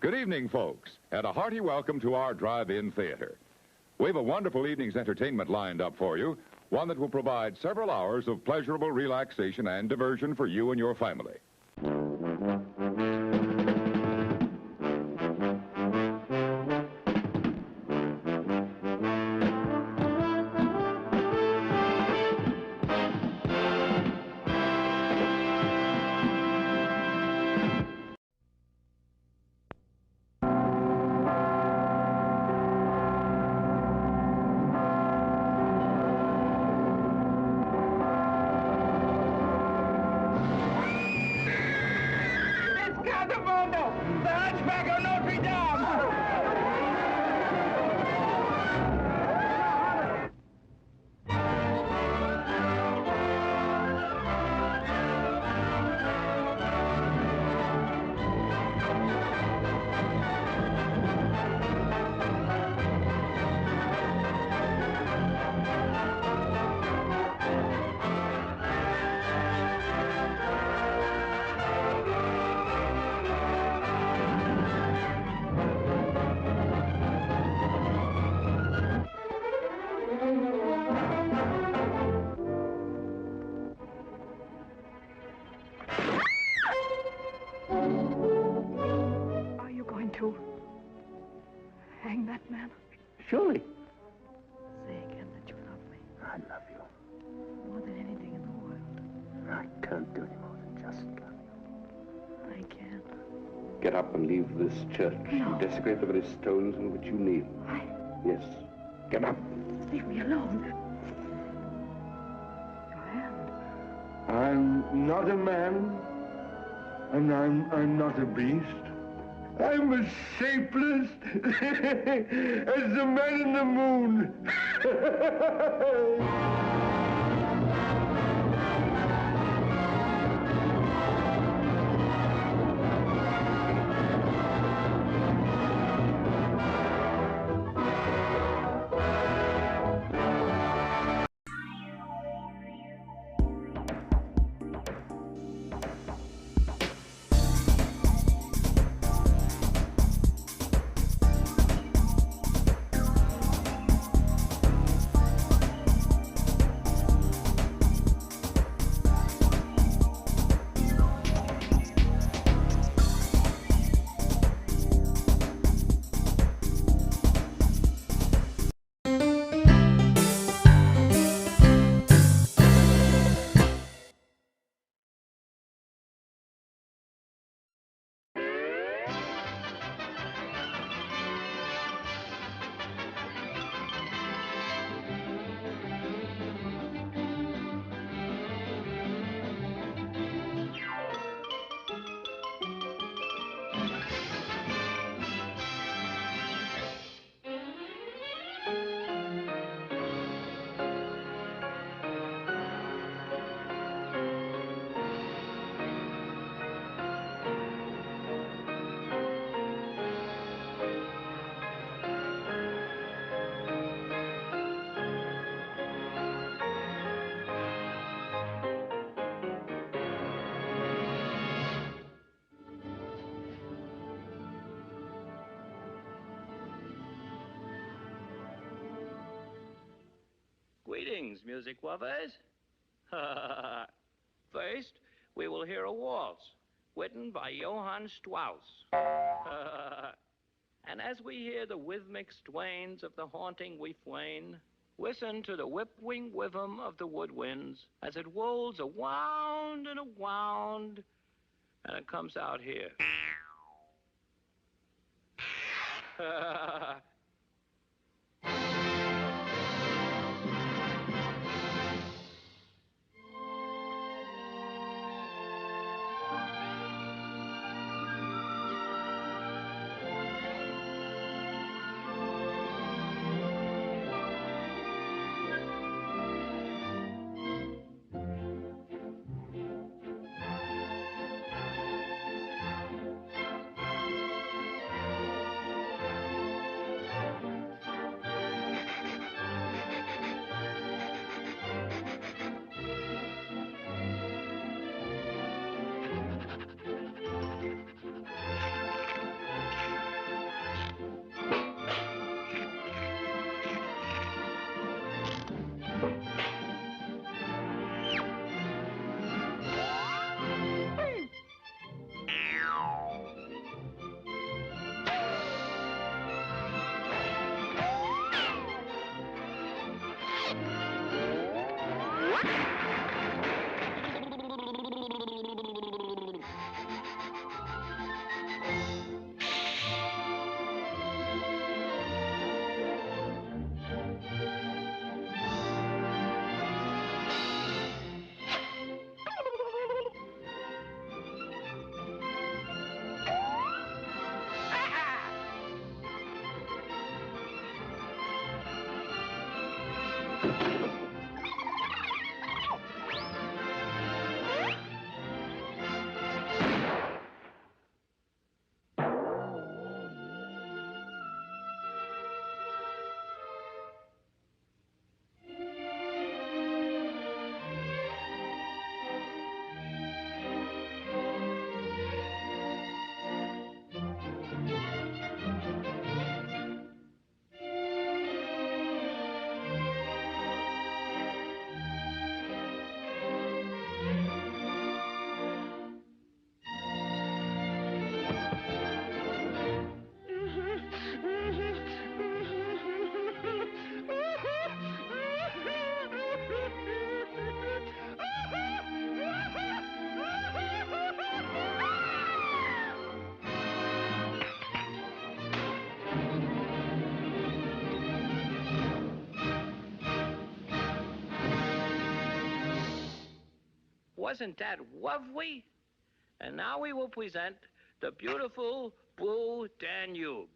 Good evening, folks, and a hearty welcome to our drive-in theater. We have a wonderful evening's entertainment lined up for you, one that will provide several hours of pleasurable relaxation and diversion for you and your family. Hang that man? Surely. Say again that you love me. I love you. More than anything in the world. I can't do any more than just love you. I can't. Get up and leave this church. No. And desecrate the very stones in which you kneel. Yes. Get up. Leave me alone. Your hand. I'm not a man, and I'm not a beast. I'm as shapeless as the man in the moon. Greetings, music lovers. First, we will hear a waltz written by Johann Strauss. And as we hear the rhythmic strains of the haunting refrain, listen to the whip-wing rhythm of the woodwinds as it rolls around and around, and it comes out here. Wasn't that lovely? And now we will present the beautiful Blue Danube.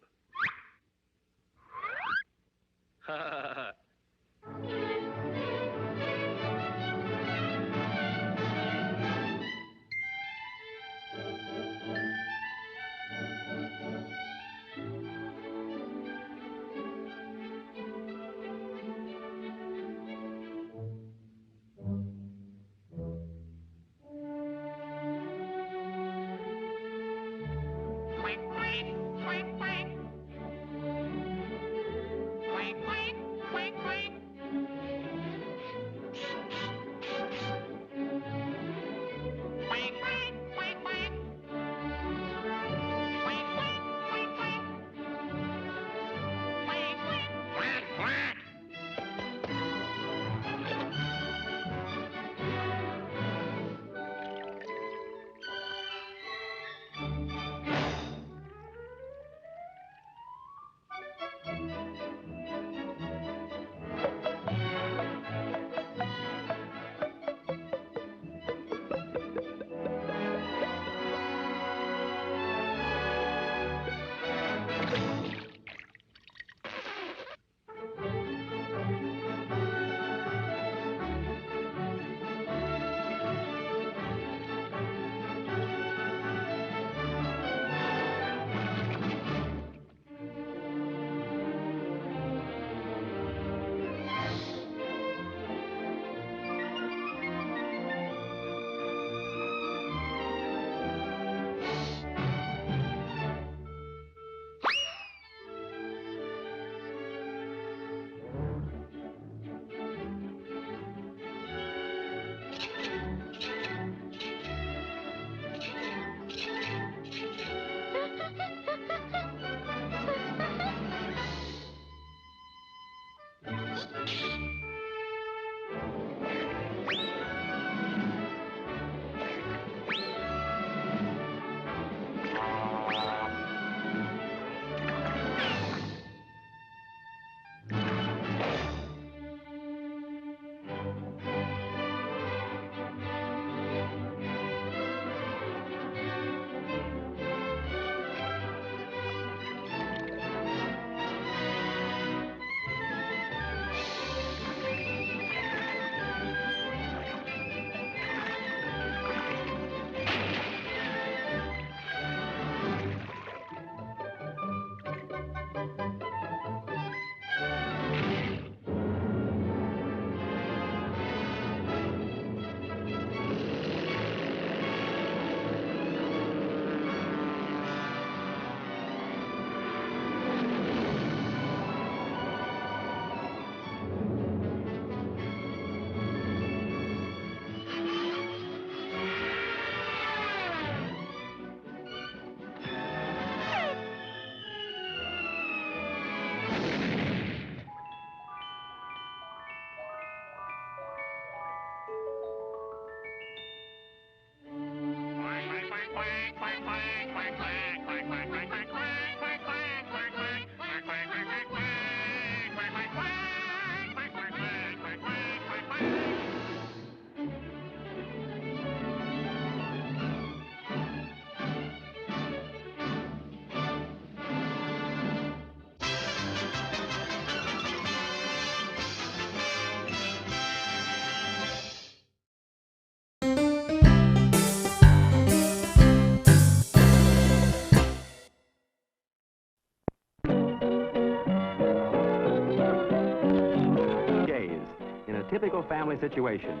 typical family situation,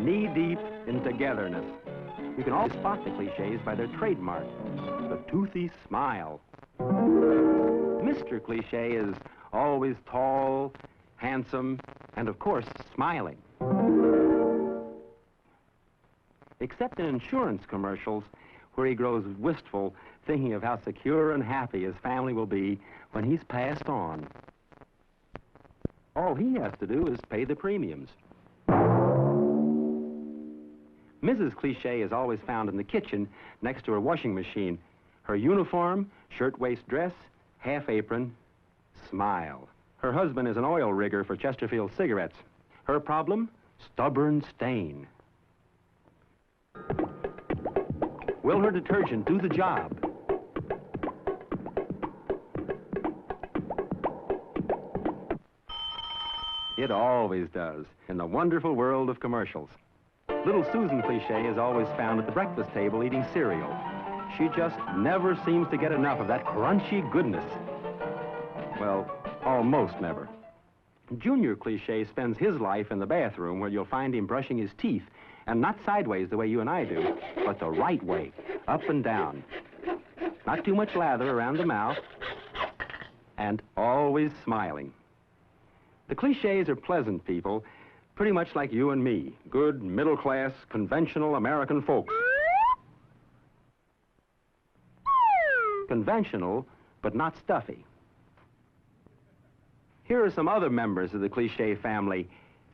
knee-deep in togetherness. You can always spot the cliches by their trademark, the toothy smile. Mr. Cliche is always tall, handsome, and of course, smiling. Except in insurance commercials, where he grows wistful, thinking of how secure and happy his family will be when he's passed on. All he has to do is pay the premiums. Mrs. Cliche is always found in the kitchen next to her washing machine. Her uniform, shirt-waist dress, half apron, smile. Her husband is an oil rigger for Chesterfield cigarettes. Her problem? Stubborn stain. Will her detergent do the job? It always does, in the wonderful world of commercials. Little Susan Cliche is always found at the breakfast table eating cereal. She just never seems to get enough of that crunchy goodness. Well, almost never. Junior Cliche spends his life in the bathroom, where you'll find him brushing his teeth, and not sideways the way you and I do, but the right way, up and down. Not too much lather around the mouth, and always smiling. The Cliches are pleasant people, pretty much like you and me, good, middle-class, conventional American folks. Conventional, but not stuffy. Here are some other members of the Cliche family.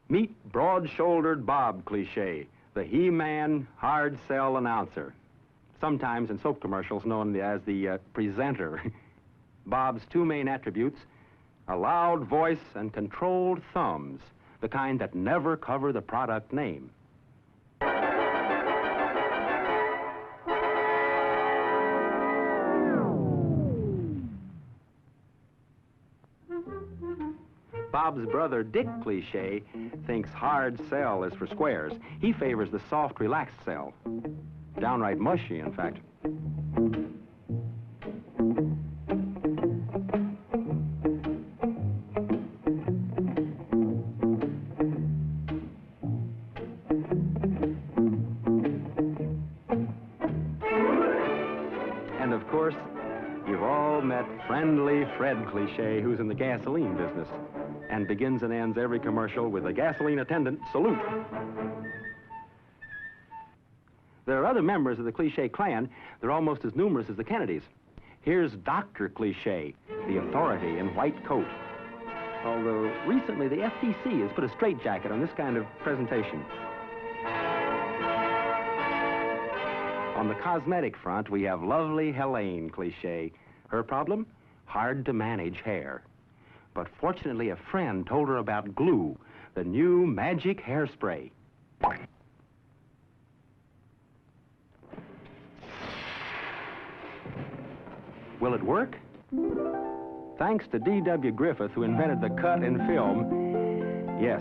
Meet broad-shouldered Bob Cliche, the he-man, hard-sell announcer. Sometimes in soap commercials known as the presenter. Bob's two main attributes: a loud voice and controlled thumbs, the kind that never cover the product name. Bob's brother, Dick Cliche, thinks hard sell is for squares. He favors the soft, relaxed sell. Downright mushy, in fact. And of course, you've all met friendly Fred Cliche, who's in the gasoline business, and begins and ends every commercial with a gasoline attendant salute. There are other members of the Cliche clan. They're almost as numerous as the Kennedys. Here's Dr. Cliche, the authority in white coat. Although recently the FTC has put a straitjacket on this kind of presentation. On the cosmetic front, we have lovely Helene Cliche. Her problem? Hard to manage hair. But fortunately, a friend told her about glue, the new magic hairspray. Will it work? Thanks to D.W. Griffith, who invented the cut in film, yes.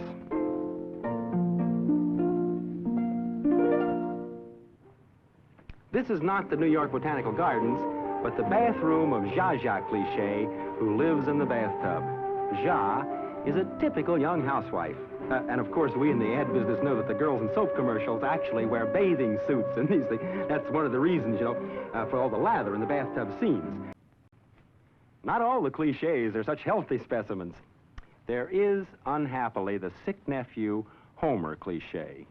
This is not the New York Botanical Gardens, but the bathroom of Zsa Zsa Cliche, who lives in the bathtub. Zsa is a typical young housewife. And of course, we in the ad business know that the girls in soap commercials actually wear bathing suits and these things. That's one of the reasons, you know, for all the lather in the bathtub scenes. Not all the Cliches are such healthy specimens. There is, unhappily, the sick nephew, Homer Cliche.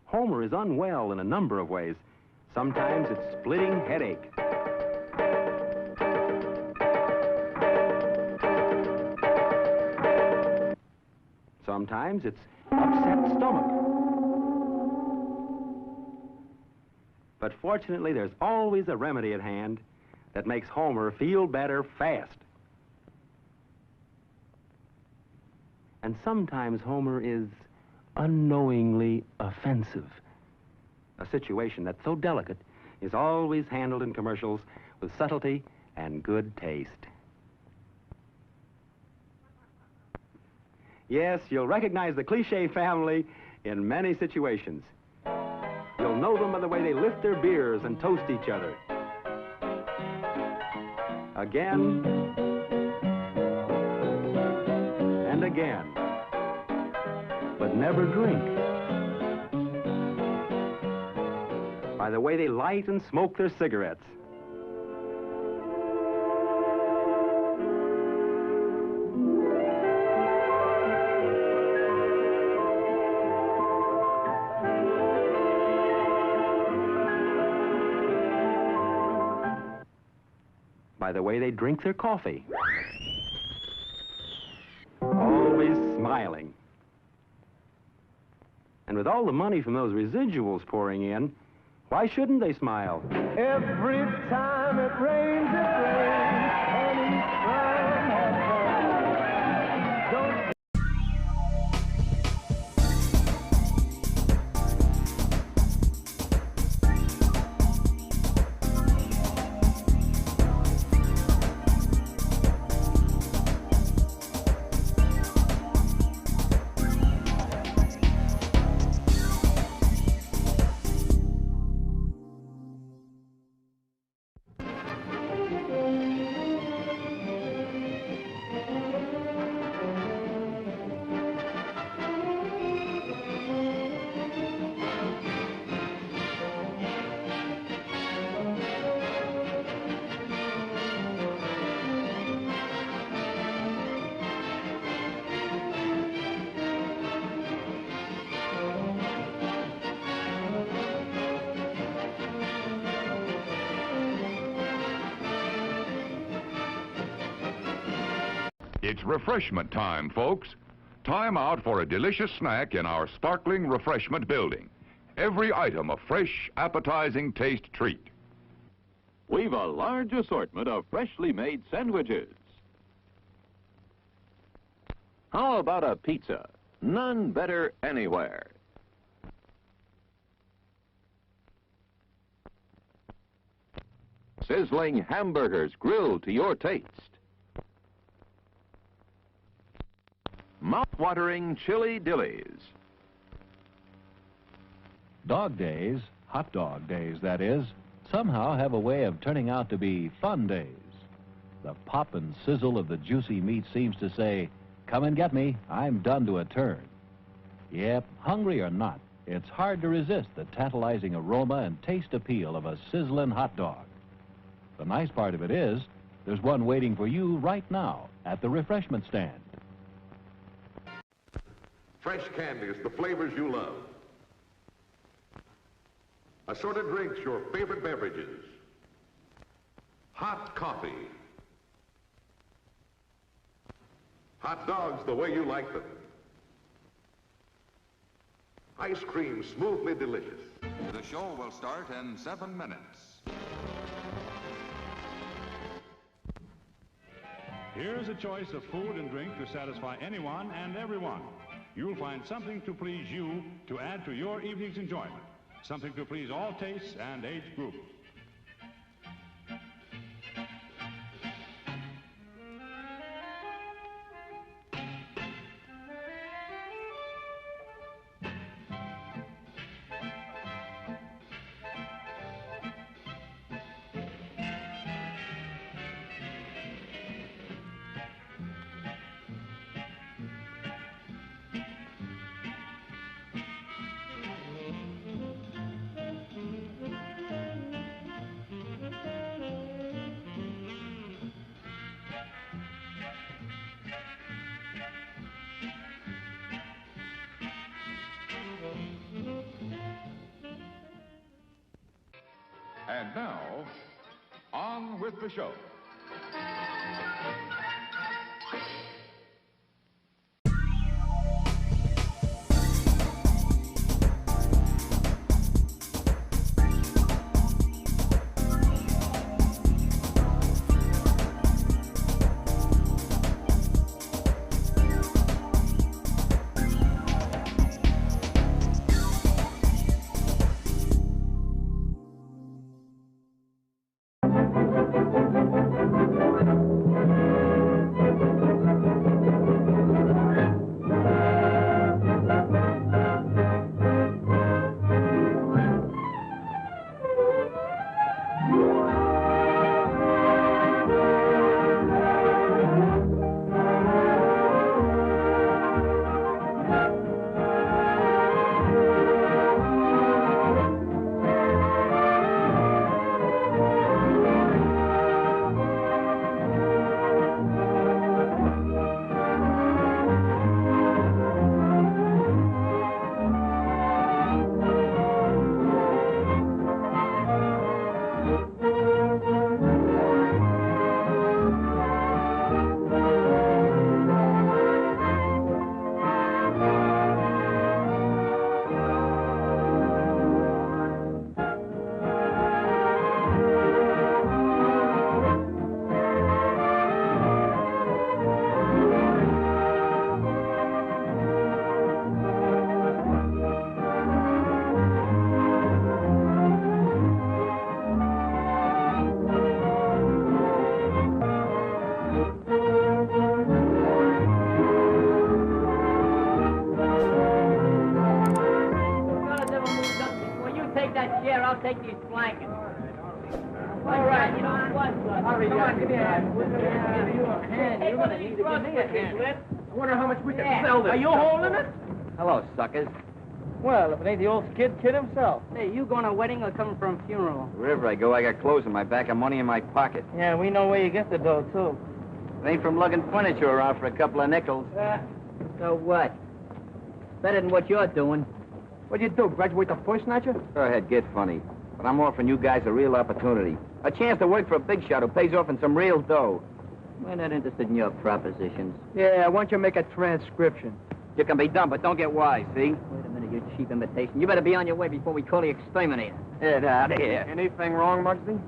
Homer is unwell in a number of ways. Sometimes it's splitting headache. Sometimes it's upset stomach. But fortunately, there's always a remedy at hand that makes Homer feel better fast. And sometimes Homer is unknowingly offensive. A situation that's so delicate is always handled in commercials with subtlety and good taste. Yes, you'll recognize the Cliche family in many situations. You'll know them by the way they lift their beers and toast each other. Again and again. but never drink. By the way they light and smoke their cigarettes. By the way they drink their coffee. Always smiling. And with all the money from those residuals pouring in, why shouldn't they smile? Every time it rains, and each time has come. It's refreshment time, folks. Time out for a delicious snack in our sparkling refreshment building. Every item a fresh, appetizing taste treat. We've a large assortment of freshly made sandwiches. How about a pizza? None better anywhere. Sizzling hamburgers grilled to your taste. Mouth-watering chili dillies. Dog days, hot dog days that is, somehow have a way of turning out to be fun days. The pop and sizzle of the juicy meat seems to say, come and get me, I'm done to a turn. Yep, hungry or not, it's hard to resist the tantalizing aroma and taste appeal of a sizzling hot dog. The nice part of it is, there's one waiting for you right now at the refreshment stand. Fresh candies, the flavors you love. Assorted drinks, your favorite beverages. Hot coffee. Hot dogs the way you like them. Ice cream, smoothly delicious. The show will start in 7 minutes. Here's a choice of food and drink to satisfy anyone and everyone. You'll find something to please you to add to your evening's enjoyment. Something to please all tastes and age groups. And now, on with the show. that chair. I'll take these blankets. All right, you know what? Hurry up. Give me a hand. You're going to need to give me a hand. I wonder how much we can sell this. Are you holding it? Hello, suckers. Well, if it ain't the old kid himself. Hey, you going to a wedding or coming from a funeral? Wherever I go, I got clothes in my back and money in my pocket. Yeah, we know where you get the dough, too. It ain't from lugging furniture around for a couple of nickels. So what? Better than what you're doing. What'd you do, graduate the first snatcher? Go ahead, get funny. But I'm offering you guys a real opportunity. A chance to work for a big shot who pays off in some real dough. We're not interested in your propositions. Yeah, why don't you make a transcription? You can be dumb, but don't get wise, see? Wait a minute, you cheap imitation. You better be on your way before we call the exterminator. Get out of here. Anything wrong, Muggsy?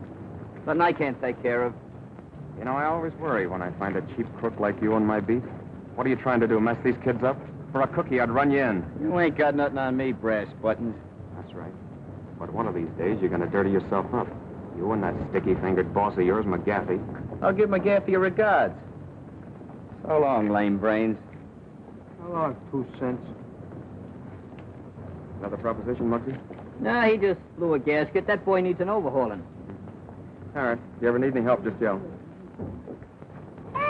Nothing I can't take care of. You know, I always worry when I find a cheap crook like you on my beat. What are you trying to do, mess these kids up? For a cookie, I'd run you in. You ain't got nothing on me, brass buttons. That's right. But one of these days, you're going to dirty yourself up. You and that sticky-fingered boss of yours, McGaffey. I'll give McGaffey your regards. So long, lame brains. So long, 2 cents. Another proposition, Muggsy? Nah, he just blew a gasket. That boy needs an overhauling. All right. If you ever need any help, just yell. Go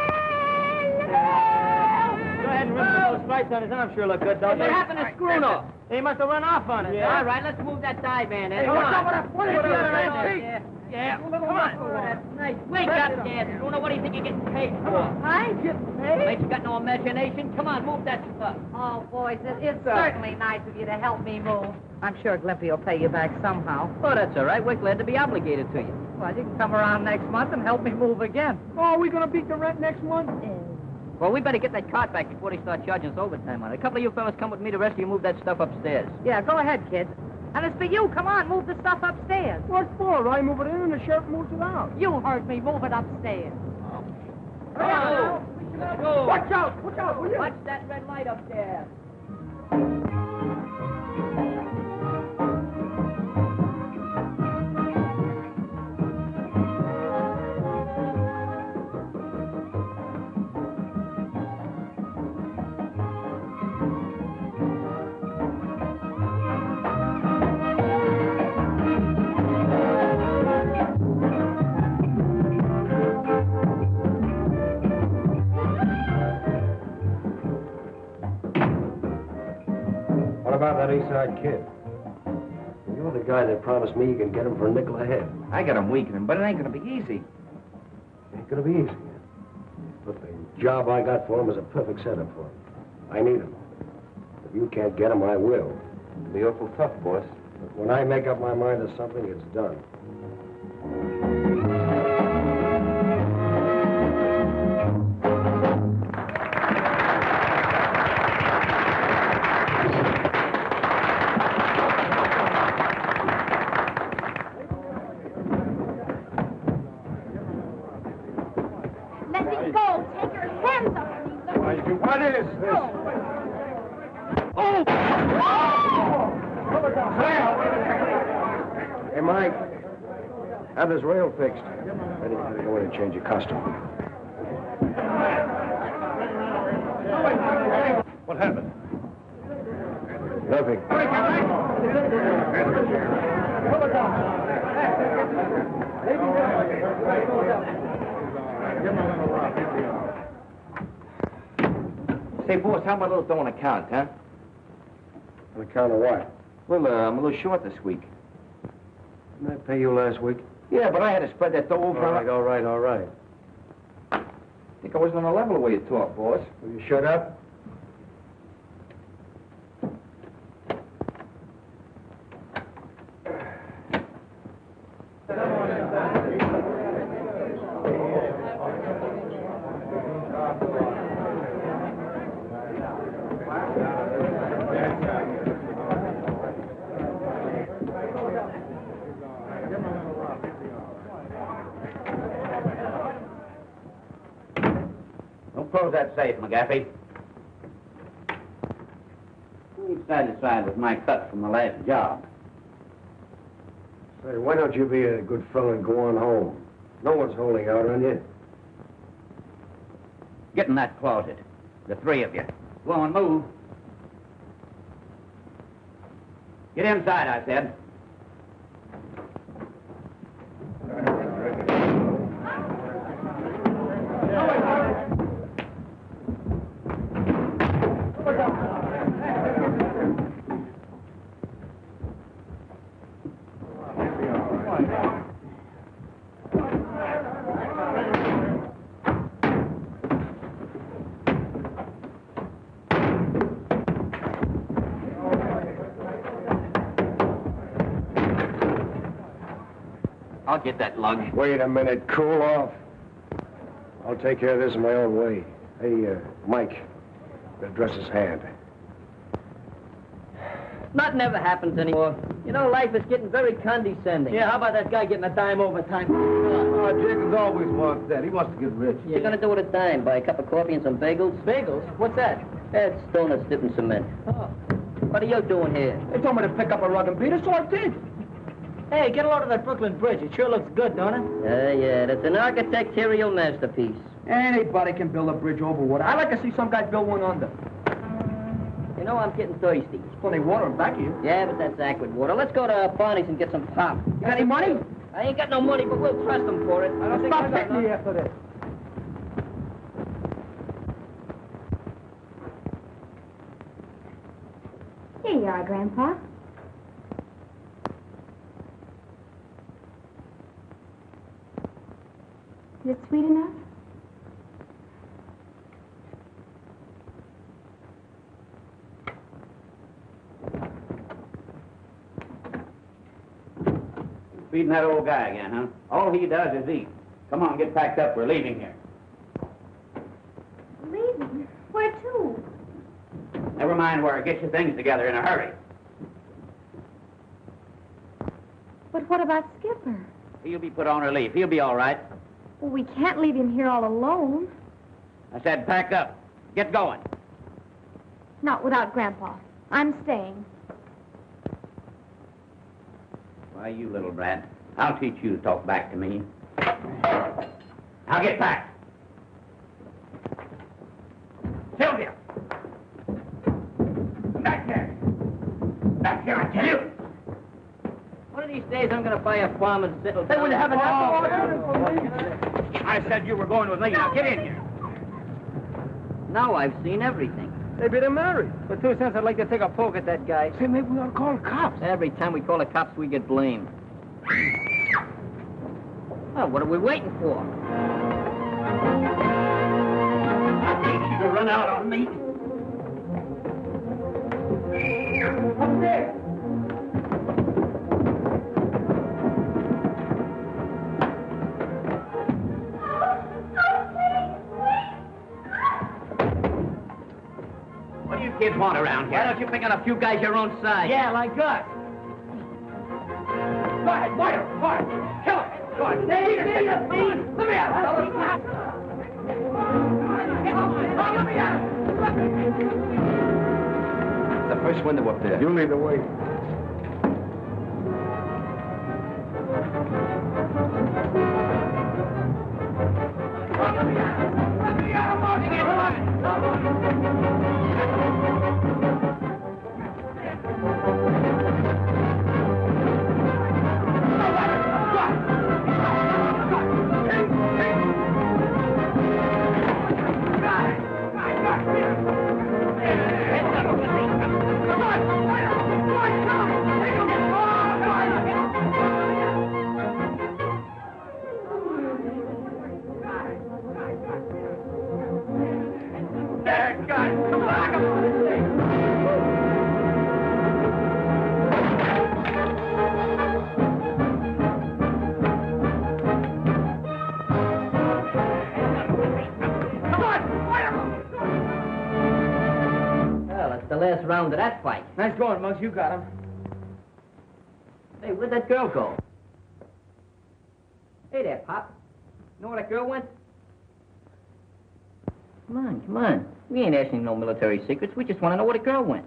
ahead and rip those stripes on his arm. Sure look good, don't they? What happened to Scroono? He must have run off on it. Yeah. All right, let's move that divan in. Hey, come watch on. out for that funny Come little on. man. Yeah, come on. That's nice. Wake up, Dad. Scroono, what do you think you're getting paid for? I get paid? Ain't you got no imagination? Come on, move that stuff. Oh, boys, it's certainly nice of you to help me move. I'm sure Glimpy will pay you back somehow. Oh, that's all right. We're glad to be obligated to you. Well, you can come around next month and help me move again. Oh, are we going to beat the rent next month? Well, we better get that cart back before they start charging us overtime on it. A couple of you fellas come with me. The rest of you move that stuff upstairs. Yeah, go ahead, kids. And it's for you. Come on, move the stuff upstairs. What for? I move it in and the sheriff moves it out. You heard me. Move it upstairs. Go. Go. Watch out! Watch out, will you? Watch that red light up there. What about that Eastside kid? You're the guy that promised me you can get him for a nickel a head. I got him weakening, but it ain't going to be easy. Ain't gonna be easy. But the job I got for him is a perfect setup for him. I need him. If you can't get him, I will. It'll be awful tough, boss. But when I make up my mind to something, it's done. Let me go. Take your hands off me. What is this? Oh! Hey, Mike. Have this rail fixed. Ready to go in and change your costume. What happened? Nothing. Say, boss, how about a little dough on account, huh? On account of what? Well, I'm a little short this week. Didn't I pay you last week? Yeah, but I had to spread that dough over. All right. I think I wasn't on the level the way you talk, boss. Will you shut up? Don't close that safe, McGaffey. You ain't satisfied with my cut from the last job. Say, why don't you be a good fellow and go on home? No one's holding out on you. Get in that closet. The three of you. Go on, move. Get inside, I said. I'll get that lug. Wait a minute. Cool off. I'll take care of this in my own way. Hey, Mike, address his hand. Nothing ever happens anymore. You know, life is getting very condescending. Yeah, how about that guy getting a dime overtime? Oh, Jacobs always wants that. He wants to get rich. What you gonna do with a dime? Buy a cup of coffee and some bagels? Bagels? What's that? That's donuts dipped in cement. Oh. What are you doing here? They told me to pick up a rug and beat it, so I did. Hey, get a load of that Brooklyn Bridge. It sure looks good, don't it? Yeah, that's an architectural masterpiece. Anybody can build a bridge over water. I'd like to see some guy build one under. You know, I'm getting thirsty. There's plenty of water in back of you. Yeah, but that's aquid water. Let's go to Barney's and get some pop. You got any money? I ain't got no money, but we'll trust them for it. I don't think Stop hitting me after this. Here you are, Grandpa. Is it sweet enough? Feeding that old guy again, huh? All he does is eat. Come on, get packed up. We're leaving here. Leaving? Where to? Never mind where. Get your things together in a hurry. But what about Skipper? He'll be put on relief. He'll be all right. Well, we can't leave him here all alone. I said pack up. Get going. Not without Grandpa. I'm staying. Why, you little brat. I'll teach you to talk back to me. Now get back. Sylvia! Back there! Back here, I tell you! One of these days, I'm gonna buy a farm and settle down. Hey, will you have an I said you were going with me. Now get in here. Now I've seen everything. Maybe they're married. For 2 cents, I'd like to take a poke at that guy. Say, maybe we ought to call the cops. Every time we call the cops, we get blamed. Oh, what are we waiting for? I hate you to run out on me. Up there. What do you kids want around here? Why don't you pick on a few guys your own size? Yeah, like us. Go ahead, fire him, fire him. Kill him. Go on. Let me out. Let me out. The first window up there. You lead the way. Last round of that fight. Nice going, Muggs. You got him. Hey, where'd that girl go? Hey there, Pop. You know where that girl went? Come on. We ain't asking no military secrets. We just want to know where the girl went.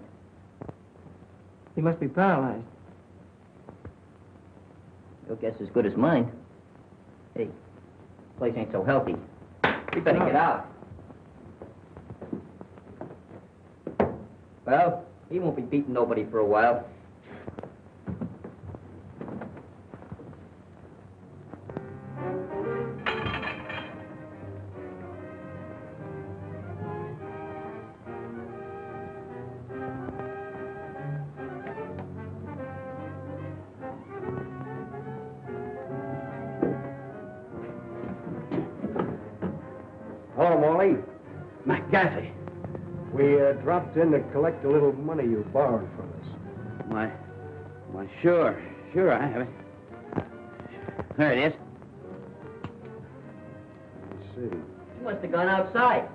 He must be paralyzed. Your guess is as good as mine. Hey, this place ain't so healthy. We better get out. Well, he won't be beating nobody for a while. Hello, Molly. McGaffey. We dropped in to collect a little money you borrowed from us. Why, sure, I have it. There it is. Let's see. She must have gone outside.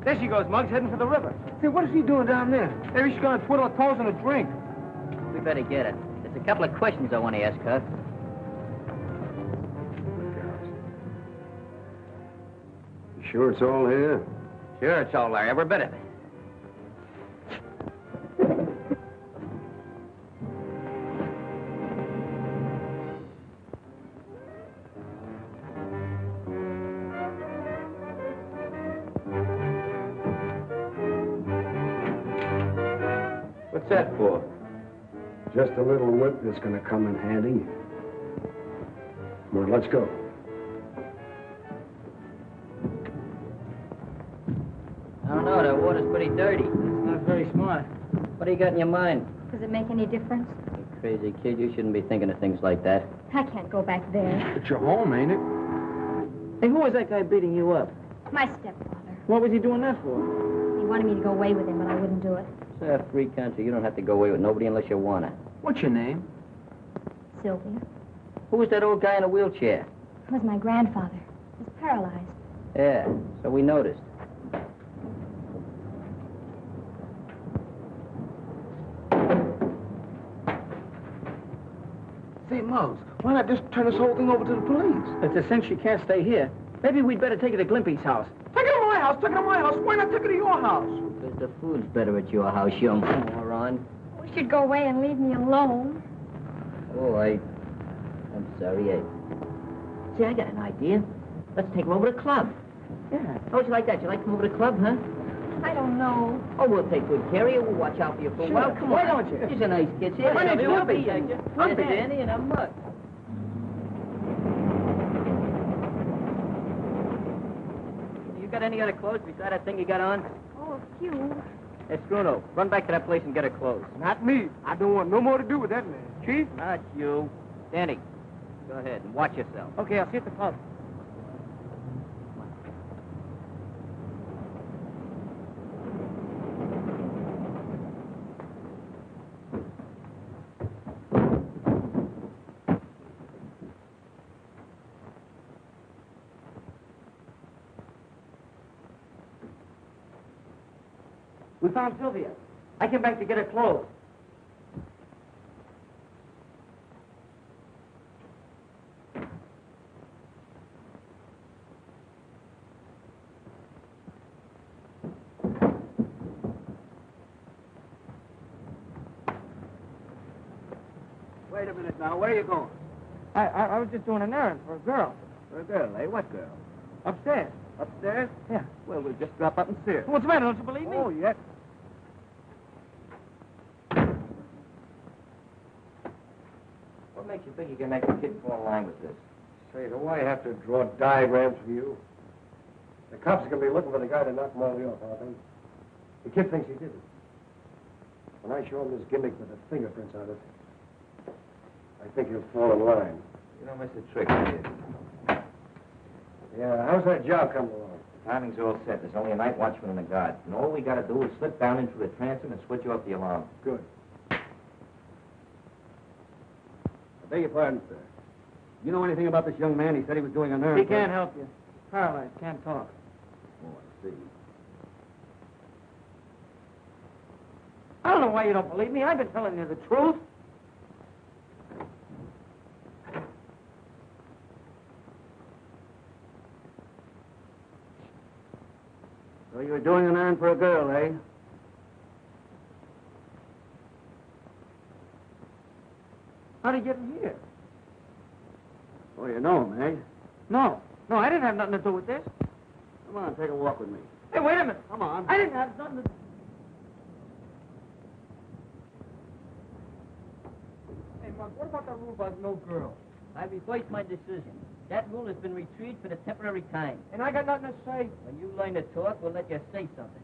There she goes, Muggs, heading for the river. Hey, what is he doing down there? Maybe she's gonna twiddle her toes in a drink. We better get it. There's a couple of questions I want to ask her. You sure it's all here? Sure, it's all there, every bit of it. What's that for? Just a little whip that's gonna come in handy. Come on, let's go. I don't know, that water's pretty dirty. It's not very smart. What do you got in your mind? Does it make any difference? You crazy kid, you shouldn't be thinking of things like that. I can't go back there. It's your home, ain't it? Hey, who was that guy beating you up? My stepfather. What was he doing that for? He wanted me to go away with him, but I wouldn't do it. It's a free country. You don't have to go away with nobody unless you want to. What's your name? Sylvia. Who was that old guy in a wheelchair? It was my grandfather. He's paralyzed. Yeah, so we noticed. Say, Muggs, why not just turn this whole thing over to the police? It's a cinch she can't stay here. Maybe we'd better take her to Glimpy's house. Take her to my house, take her to my house. Why not take her to your house? Because the food's better at your house, young moron. We should go away and leave me alone. Oh, I'm sorry. See, I got an idea. Let's take her over to the club. Yeah. How'd you like that? You like to come over to the club, huh? I don't know. Oh, we'll take good care of you. We'll watch out for you for a while. Come on. Why don't you? She's a nice kid. See, My name's Wimpy. Wimpy, Danny, and I'm Mutt. You got any other clothes besides that thing you got on? Oh, a few. Hey, Bruno, run back to that place and get her clothes. Not me. I don't want no more to do with that man. Chief? Not you. Danny, go ahead and watch yourself. Okay, I'll see you at the pub. We found Sylvia. I came back to get her clothes. Wait a minute now. Where are you going? I was just doing an errand for a girl. For a girl, eh? What girl? Upstairs. Upstairs? Yeah. Well, we'll just drop up and see her. What's the matter? Don't you believe me? Oh, yes. What makes you think you can make a kid fall in line with this? Say, do I have to draw diagrams for you? The cops are going to be looking for the guy to knock Molly off, aren't they? The kid thinks he did it. When I show him this gimmick with the fingerprints on it, I think he'll fall in line. You don't miss a trick, do you? Yeah, how's that job coming along? The timing's all set. There's only a night watchman and a guard. And all we got to do is slip down into the transom and switch off the alarm. Good. I beg your pardon, sir. You know anything about this young man? He said he was doing an errand. He can't help you. Paralyzed, can't talk. Oh, I see. I don't know why you don't believe me. I've been telling you the truth. So you were doing an errand for a girl, eh? How'd he get in here? Oh, you know him, eh? No, I didn't have nothing to do with this. Come on, take a walk with me. Hey, wait a minute. Come on. I didn't have nothing to... Hey, Mark, what about that rule about no girl? I revoice my decision. That rule has been retrieved for the temporary time. And I got nothing to say. When you learn to talk, we'll let you say something.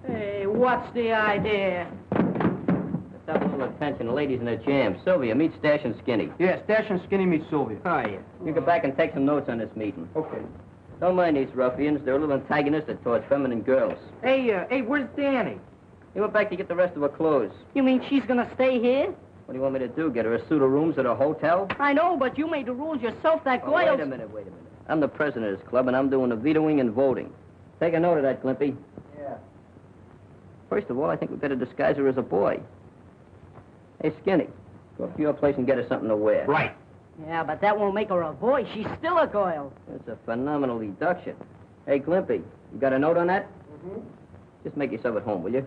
Hey, what's the idea? Let's have a little Attention, ladies in the jam. Sylvia, meet Stash and Skinny. Yeah, Stash and Skinny meet Sylvia. Oh, yeah. You go back and take some notes on this meeting. Okay. Don't mind these ruffians. They're a little antagonistic towards feminine girls. Hey, where's Danny? He went back to get the rest of her clothes. You mean she's gonna stay here? What do you want me to do? Get her a suit of rooms at a hotel? I know, but you made the rules yourself. That Oh, Goyle's... wait a minute. I'm the president of this club, and I'm doing the vetoing and voting. Take a note of that, Glimpy. Yeah. First of all, I think we better disguise her as a boy. Hey, Skinny, go up to your place and get her something to wear. Right. Yeah, but that won't make her a boy. She's still a Goyle. That's a phenomenal deduction. Hey, Glimpy, you got a note on that? Mm-hmm. Just make yourself at home, will you?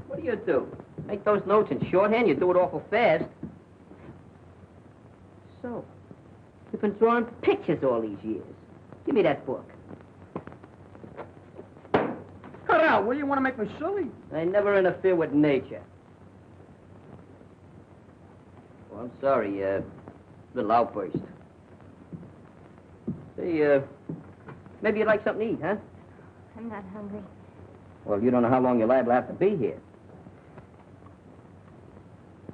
What do? Make those notes in shorthand? You do it awful fast. So, you've been drawing pictures all these years. Give me that book. Cut out, will you? Want to make me silly? I never interfere with nature. Oh, I'm sorry, little outburst. Say, maybe you'd like something to eat, huh? I'm not hungry. Well, you don't know how long you're liable to have to be here.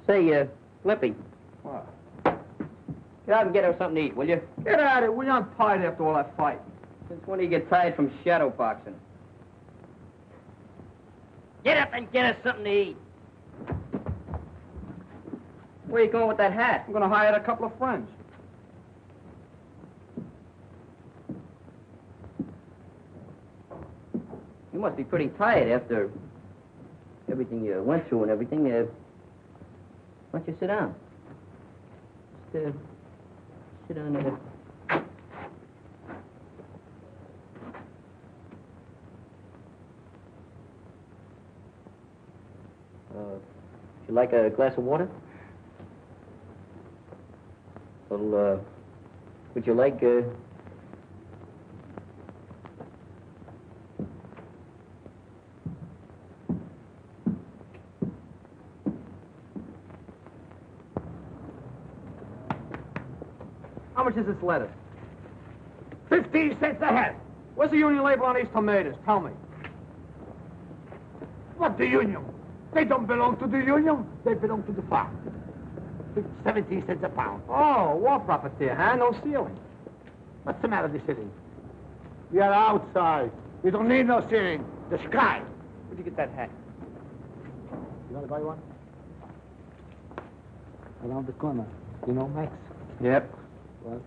Say, Glimpy. What? Get out and get her something to eat, will you? Get out of it. Will you? I'm tired after all that fight. Since when do you get tired from shadow boxing? Get up and get us something to eat. Where you going with that hat? I'm going to hire a couple of friends. You must be pretty tired after everything you went through and everything. Why don't you sit down? Just, sit down there. Would you like a glass of water? Well, would you like, How much is this lettuce? 15 cents a head. Where's the union label on these tomatoes? Tell me. What, the union? They don't belong to the union. They belong to the farm. 17 cents a pound. Oh, war profiteer, huh? No ceiling. What's the matter with the ceiling? We are outside. We don't need no ceiling. The sky. Where'd you get that hat? You want to buy one? Around the corner. You know Max? Yep. What?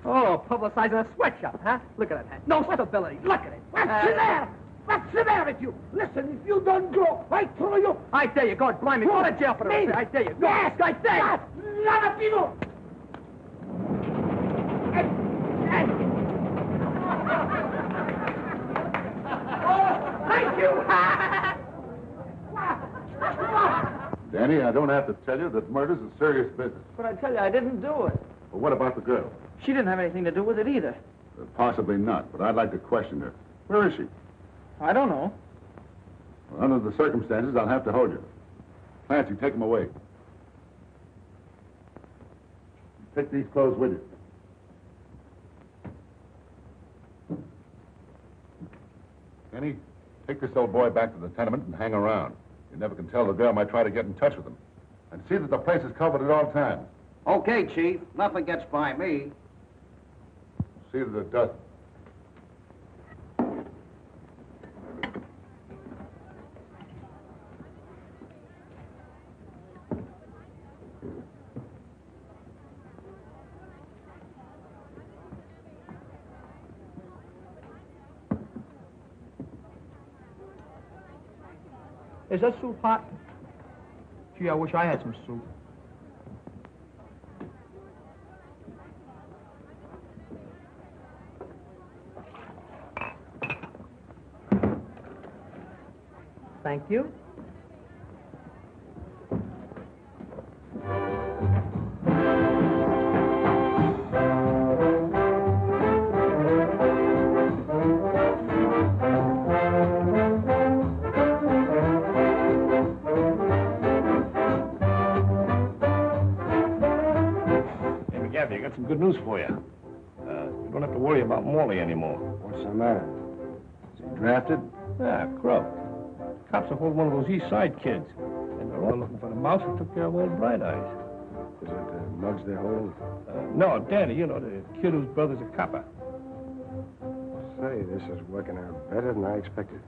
Oh, publicizing a sweatshop, huh? Look at that hat. No stability. Look at it. What's the matter? What's the matter with you? Listen, if you don't go, I throw you. I dare you. God, blimey. Go to jail for this. I dare you. Go. Yes, I dare you. None of people. Oh, thank you. Danny, I don't have to tell you that murder's a serious business. But I tell you, I didn't do it. But what about the girl? She didn't have anything to do with it either. Possibly not, but I'd like to question her. Where is she? I don't know. Well, under the circumstances, I'll have to hold you. Clancy, take them away. Take these clothes with you. Danny, take this old boy back to the tenement and hang around. You never can tell, the girl might try to get in touch with him. And see that the place is covered at all times. Okay, Chief. Nothing gets by me. See that it doesn't. Is that soup hot? Gee, I wish I had some soup. Thank you. I got some good news for you. You don't have to worry about Morley anymore. What's the matter? Is he drafted? Yeah, Crow. Cops are holding one of those East Side kids. And They're all looking for the mouse who took care of old Bright Eyes. Is it the mugs they're holding? No, Danny, you know, the kid whose brother's a copper. Say, this is working out better than I expected.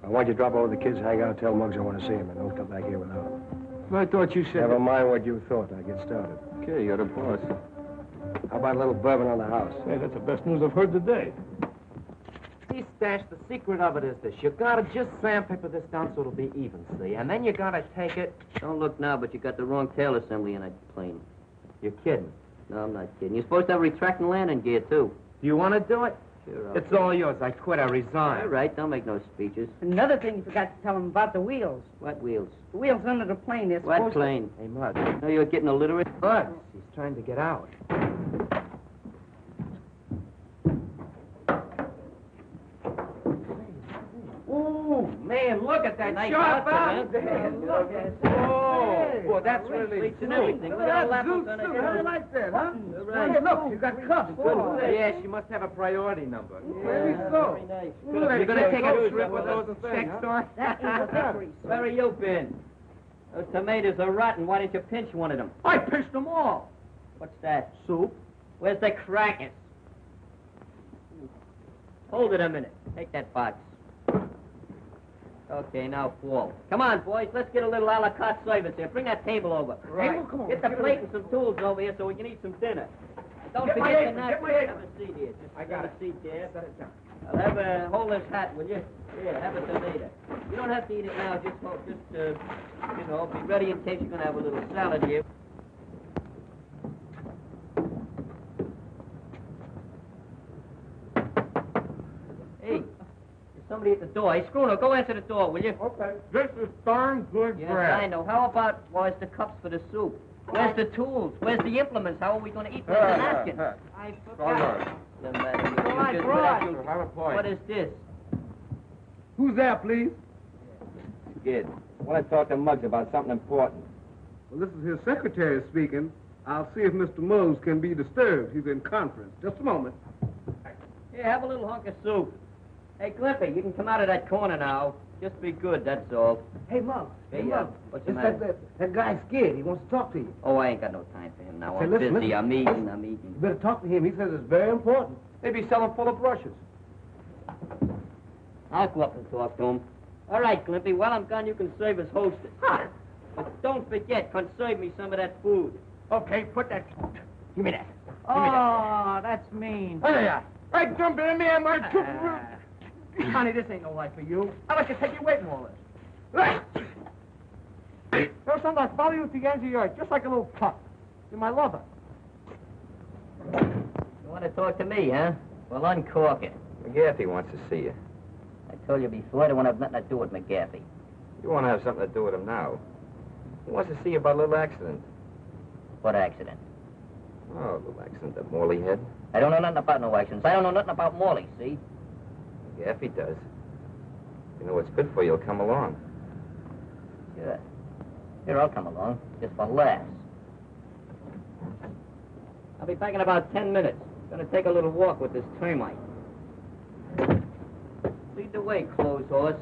I want you to drop over the kids, hang out, tell Muggs I want to see him, and don't come back here without him. I thought you said... Never mind what you thought. I get started. Okay, you're the boss. How about a little bourbon on the house? Hey, that's the best news I've heard today. See, Stash, the secret of it is this. You gotta just sandpaper this down so it'll be even, see? And then you gotta take it... Don't look now, but you got the wrong tail assembly in that plane. You're kidding. No, I'm not kidding. You're supposed to have retracting landing gear, too. Do you want to do it? Sure, It's all yours. I quit. I resign. All right, don't make no speeches. Another thing you forgot to tell him about the wheels. What wheels? The wheels under the plane. They're What supposed plane? Hey, Muggs. No, you're getting illiterate. Muggs, he's trying to get out. Ooh, man, look at that Nice sharp outfit, out. man. Look at that. Boy, that's really Pleats and cool. everything. Look at that levels on it. How do you like that, huh? Right. Hey, look, you got cuffs. Yeah, she must have a priority number. Maybe so. Very nice. You're gonna take a Good. trip with those check store? That is a victory. Where have you been? Those tomatoes are rotten. Why didn't you pinch one of them? I pinched them all. What's that? Soup. Where's the crackers? Hold it a minute. Take that box. Okay, now fall. Come on, boys. Let's get a little a la carte service here. Bring that table over. Right. Table? Come on. Get the plate and some tools over here so we can eat some dinner. Don't Get my forget apron, the get my napkins. apron. Have a seat here. Just I got have a seat there. Set it down. I'll hold this hat, will you? Here, have a tomato. You don't have to eat it now. Just be ready in case you're going to have a little salad here. Hey, there's somebody at the door. Hey, Scrooner, go answer the door, will you? Okay. This is darn good Yes, I know. How about, where's the cups for the soup? Where's the tools? Where's the implements? How are we going to eat? Where's the napkins? I forgot. Doesn't matter. Well, I just brought. you- Have a point. What is this? Who's there, please? Kid, I want to talk to Muggs about something important. Well, this is his secretary speaking. I'll see if Mr. Muggs can be disturbed. He's in conference. Just a moment. Here, have a little hunk of soup. Hey, Glimpy, you can come out of that corner now. Just be good, that's all. Hey, Muggs. Hey, Muggs. what's the It's matter? that guy's scared. He wants to talk to you. Oh, I ain't got no time for him now. Say, I'm listen, busy. listen. I'm eating. You better talk to him. He says it's very important. Maybe sell him full of brushes. I'll go up and talk to him. All right, Glimpy, while I'm gone, you can serve as hostess. But don't forget, conserve me some of that food. Okay, put that... Give me that. Oh, that's mean. There you are. Hey, jump in there, my... Honey, this ain't no life for you. I'd like to take you away from all this. There's something I follow you to the ends of your earth, just like a little pup. You're my lover. You want to talk to me, huh? Well, uncork it. McGaffey wants to see you. I told you before, I don't want to have nothing to do with McGaffey. You want to have something to do with him now. He wants to see you about a little accident. What accident? Oh, a little accident that Morley had. I don't know nothing about no accidents. I don't know nothing about Morley, see? McGaffey does. You know what's good for you, he'll come along. Sure. Here, I'll come along, just for laughs. I'll be back in about 10 minutes. Gonna take a little walk with this termite. Lead the way, clothes horse.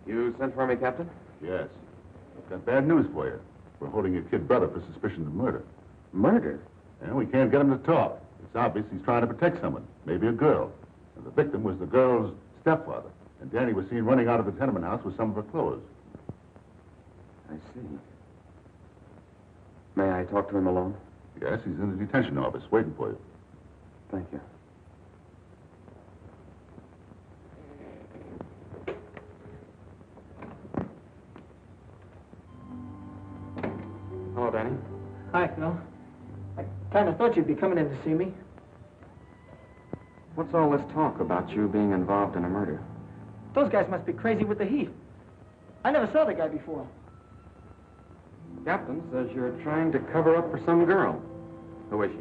You sent for me, Captain? Yes. I've got bad news for you. We're holding your kid brother for suspicion of murder. Murder? And we can't get him to talk. It's obvious he's trying to protect someone, maybe a girl. And the victim was the girl's stepfather. And Danny was seen running out of the tenement house with some of her clothes. I see. May I talk to him alone? Yes, he's in the detention office waiting for you. Thank you. Hello, Danny. Hi, Phil. I kind of thought you'd be coming in to see me. What's all this talk about you being involved in a murder? Those guys must be crazy with the heat. I never saw the guy before. Captain says you're trying to cover up for some girl. Who is she?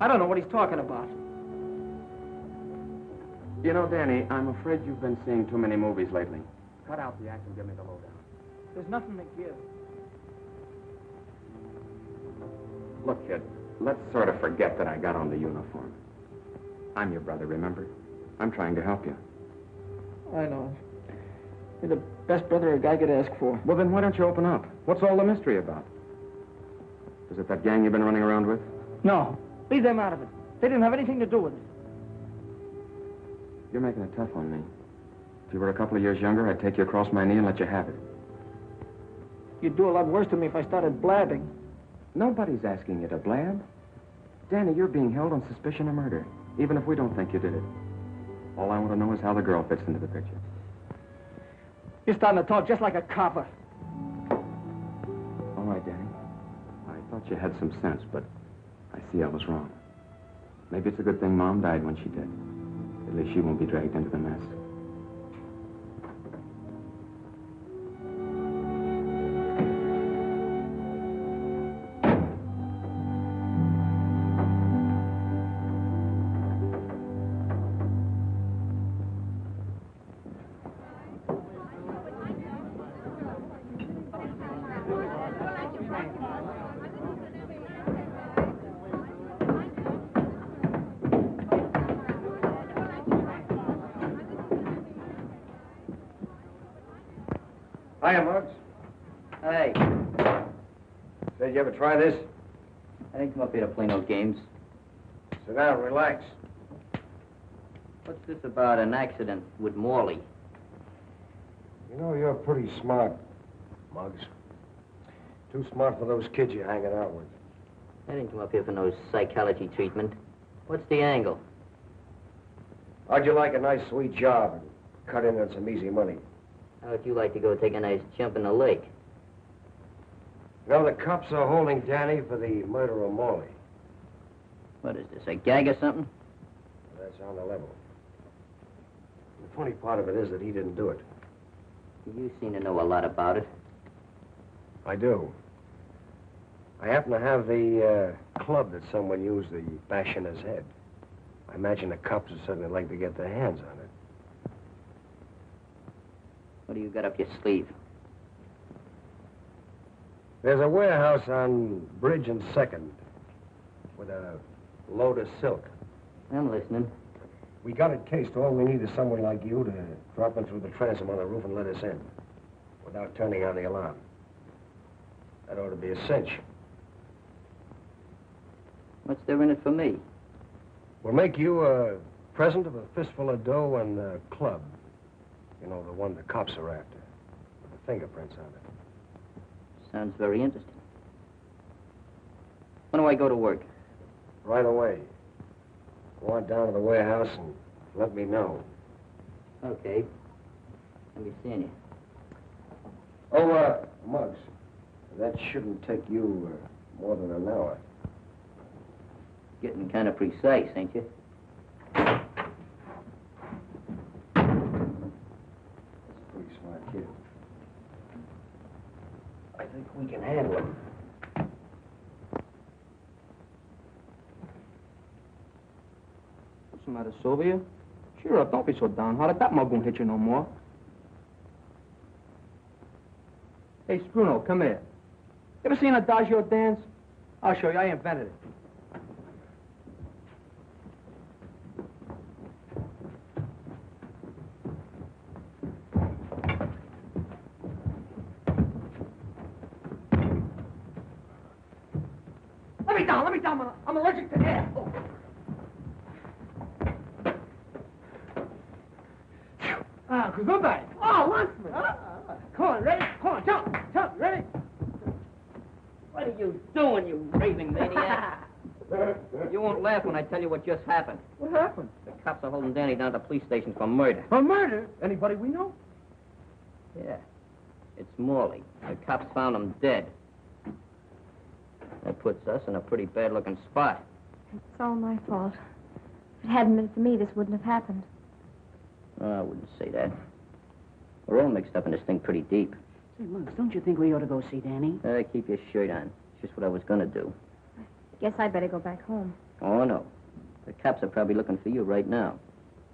I don't know what he's talking about. You know, Danny, I'm afraid you've been seeing too many movies lately. Cut out the act and give me the lowdown. There's nothing to give. Look, kid, let's sort of forget that I got on the uniform. I'm your brother, remember? I'm trying to help you. I know. You're the best brother a guy could ask for. Well, then why don't you open up? What's all the mystery about? Is it that gang you've been running around with? No. Leave them out of it. They didn't have anything to do with it. You're making it tough on me. If you were a couple of years younger, I'd take you across my knee and let you have it. You'd do a lot worse to me if I started blabbing. Nobody's asking you to blab. Danny, you're being held on suspicion of murder, even if we don't think you did it. All I want to know is how the girl fits into the picture. You're starting to talk just like a copper. All right, Danny. I thought you had some sense, but I see I was wrong. Maybe it's a good thing Mom died when she did. At least she won't be dragged into the mess. Hiya, Muggs. Hey, Said you ever try this? I didn't come up here to play no games. Sit down, relax. What's this about an accident with Morley? You know, you're pretty smart, Muggs. Too smart for those kids you're hanging out with. I didn't come up here for no psychology treatment. What's the angle? How'd you like a nice, sweet job and cut in on some easy money? How would you like to go take a nice jump in the lake? You know, the cops are holding Danny for the murder of Morley. What is this, a gag or something? That's on the level. The funny part of it is that he didn't do it. You seem to know a lot about it. I do. I happen to have the club that someone used to bash in his head. I imagine the cops would certainly like to get their hands on it. What do you got up your sleeve? There's a warehouse on Bridge and 2nd with a load of silk. I'm listening. We got it cased. All we need is someone like you to drop in through the transom on the roof and let us in without turning on the alarm. That ought to be a cinch. What's there in it for me? We'll make you a present of a fistful of dough and a club. You know, the one the cops are after, with the fingerprints on it. Sounds very interesting. When do I go to work? Right away. Go on down to the warehouse and let me know. Okay. I'll be seeing you. Oh, Muggs, that shouldn't take you more than an hour. Getting kind of precise, ain't you? Pretty smart kid. I think we can handle him. What's the matter, Sylvia? Cheer up, don't be so downhearted. That mug won't hit you no more. Hey, Spruno, come here. You ever seen a Adagio dance? I'll show you. I invented it. Let me down. I'm allergic to air. Oh. Gesundheit. Oh, Landsman. Come on, ready? Come on, jump, ready? What are you doing, you raving maniac? You won't laugh when I tell you what just happened. What happened? The cops are holding Danny down at the police station for murder. For murder? Anybody we know? Yeah. It's Morley. The cops found him dead. That puts us in a pretty bad-looking spot. It's all my fault. If it hadn't been for me, this wouldn't have happened. Oh, I wouldn't say that. We're all mixed up in this thing pretty deep. Say, Muggs, don't you think we ought to go see Danny? Keep your shirt on. It's just what I was gonna do. Guess I better go back home. Oh, no. The cops are probably looking for you right now.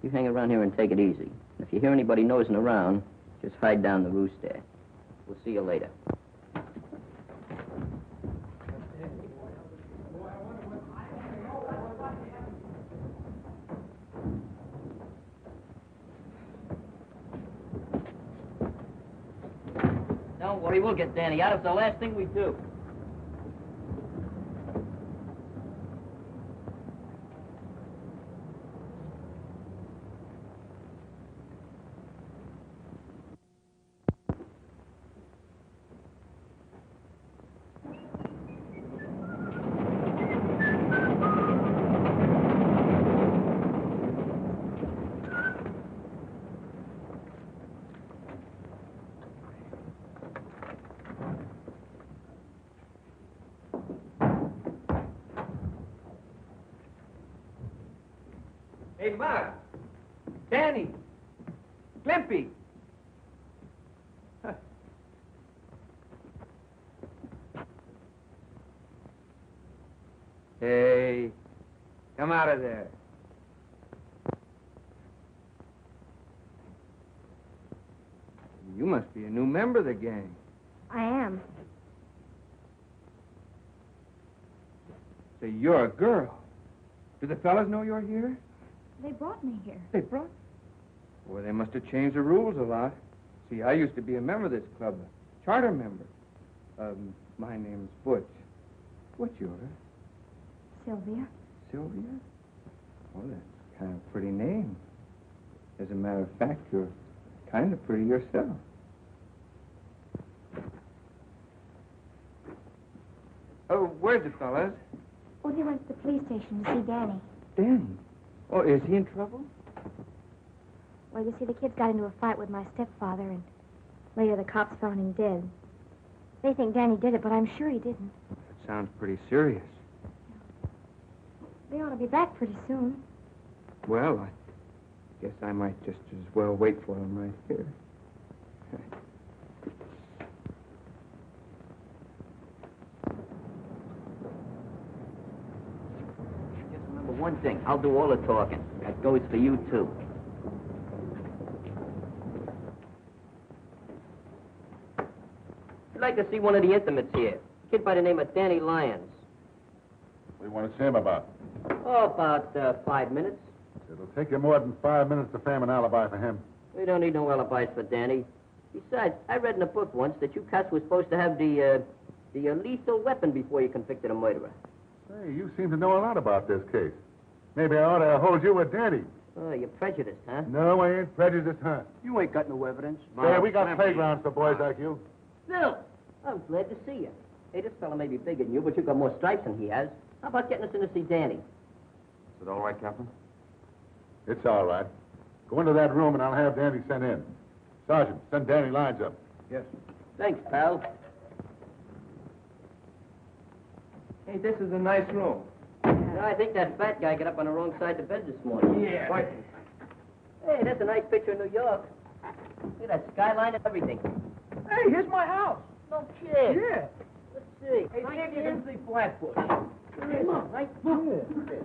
You hang around here and take it easy. If you hear anybody nosing around, just hide down the roost there. We'll see you later. Don't worry, we'll get Danny out. It's the last thing we do. Hey, Mark. Danny. Glimpy. Hey, come out of there. You must be a new member of the gang. I am. So you're a girl. Do the fellas know you're here? They brought me here. They brought? Well, they must have changed the rules a lot. See, I used to be a member of this club, a charter member. My name's Butch. What's yours? Sylvia. Sylvia? Oh, that's kind of a pretty name. As a matter of fact, you're kind of pretty yourself. Oh, where's the fellas? Oh, they went to the police station to see Danny. Danny? Oh, is he in trouble? Well, you see, the kids got into a fight with my stepfather, and later the cops found him dead. They think Danny did it, but I'm sure he didn't. That sounds pretty serious. They ought to be back pretty soon. Well, I guess I might just as well wait for them right here. Just remember one thing. I'll do all the talking. That goes for you, too. I'd like to see one of the intimates here. A kid by the name of Danny Lyons. What do you want to see him about? Oh, about 5 minutes. It'll take you more than 5 minutes to frame an alibi for him. We don't need no alibis for Danny. Besides, I read in a book once that you cats were supposed to have the lethal weapon before you convicted a murderer. Hey, you seem to know a lot about this case. Maybe I ought to hold you with Danny. Oh, you're prejudiced, huh? No, I ain't prejudiced, huh? You ain't got no evidence. Yeah, we got playgrounds for boys like you. Phil, I'm glad to see you. Hey, this fella may be bigger than you, but you've got more stripes than he has. How about getting us in to see Danny? Is it all right, Captain? It's all right. Go into that room and I'll have Danny sent in. Sergeant, send Danny Lyons up. Yes. Thanks, pal. Hey, this is a nice room. I think that fat guy got up on the wrong side of the bed this morning. Yeah. Right. Hey, that's a nice picture of New York. Look at that skyline and everything. Hey, here's my house. No kid. Yeah. Let's see. Hey, see if you can see Flatbush. Come on, right? Look. Look at this.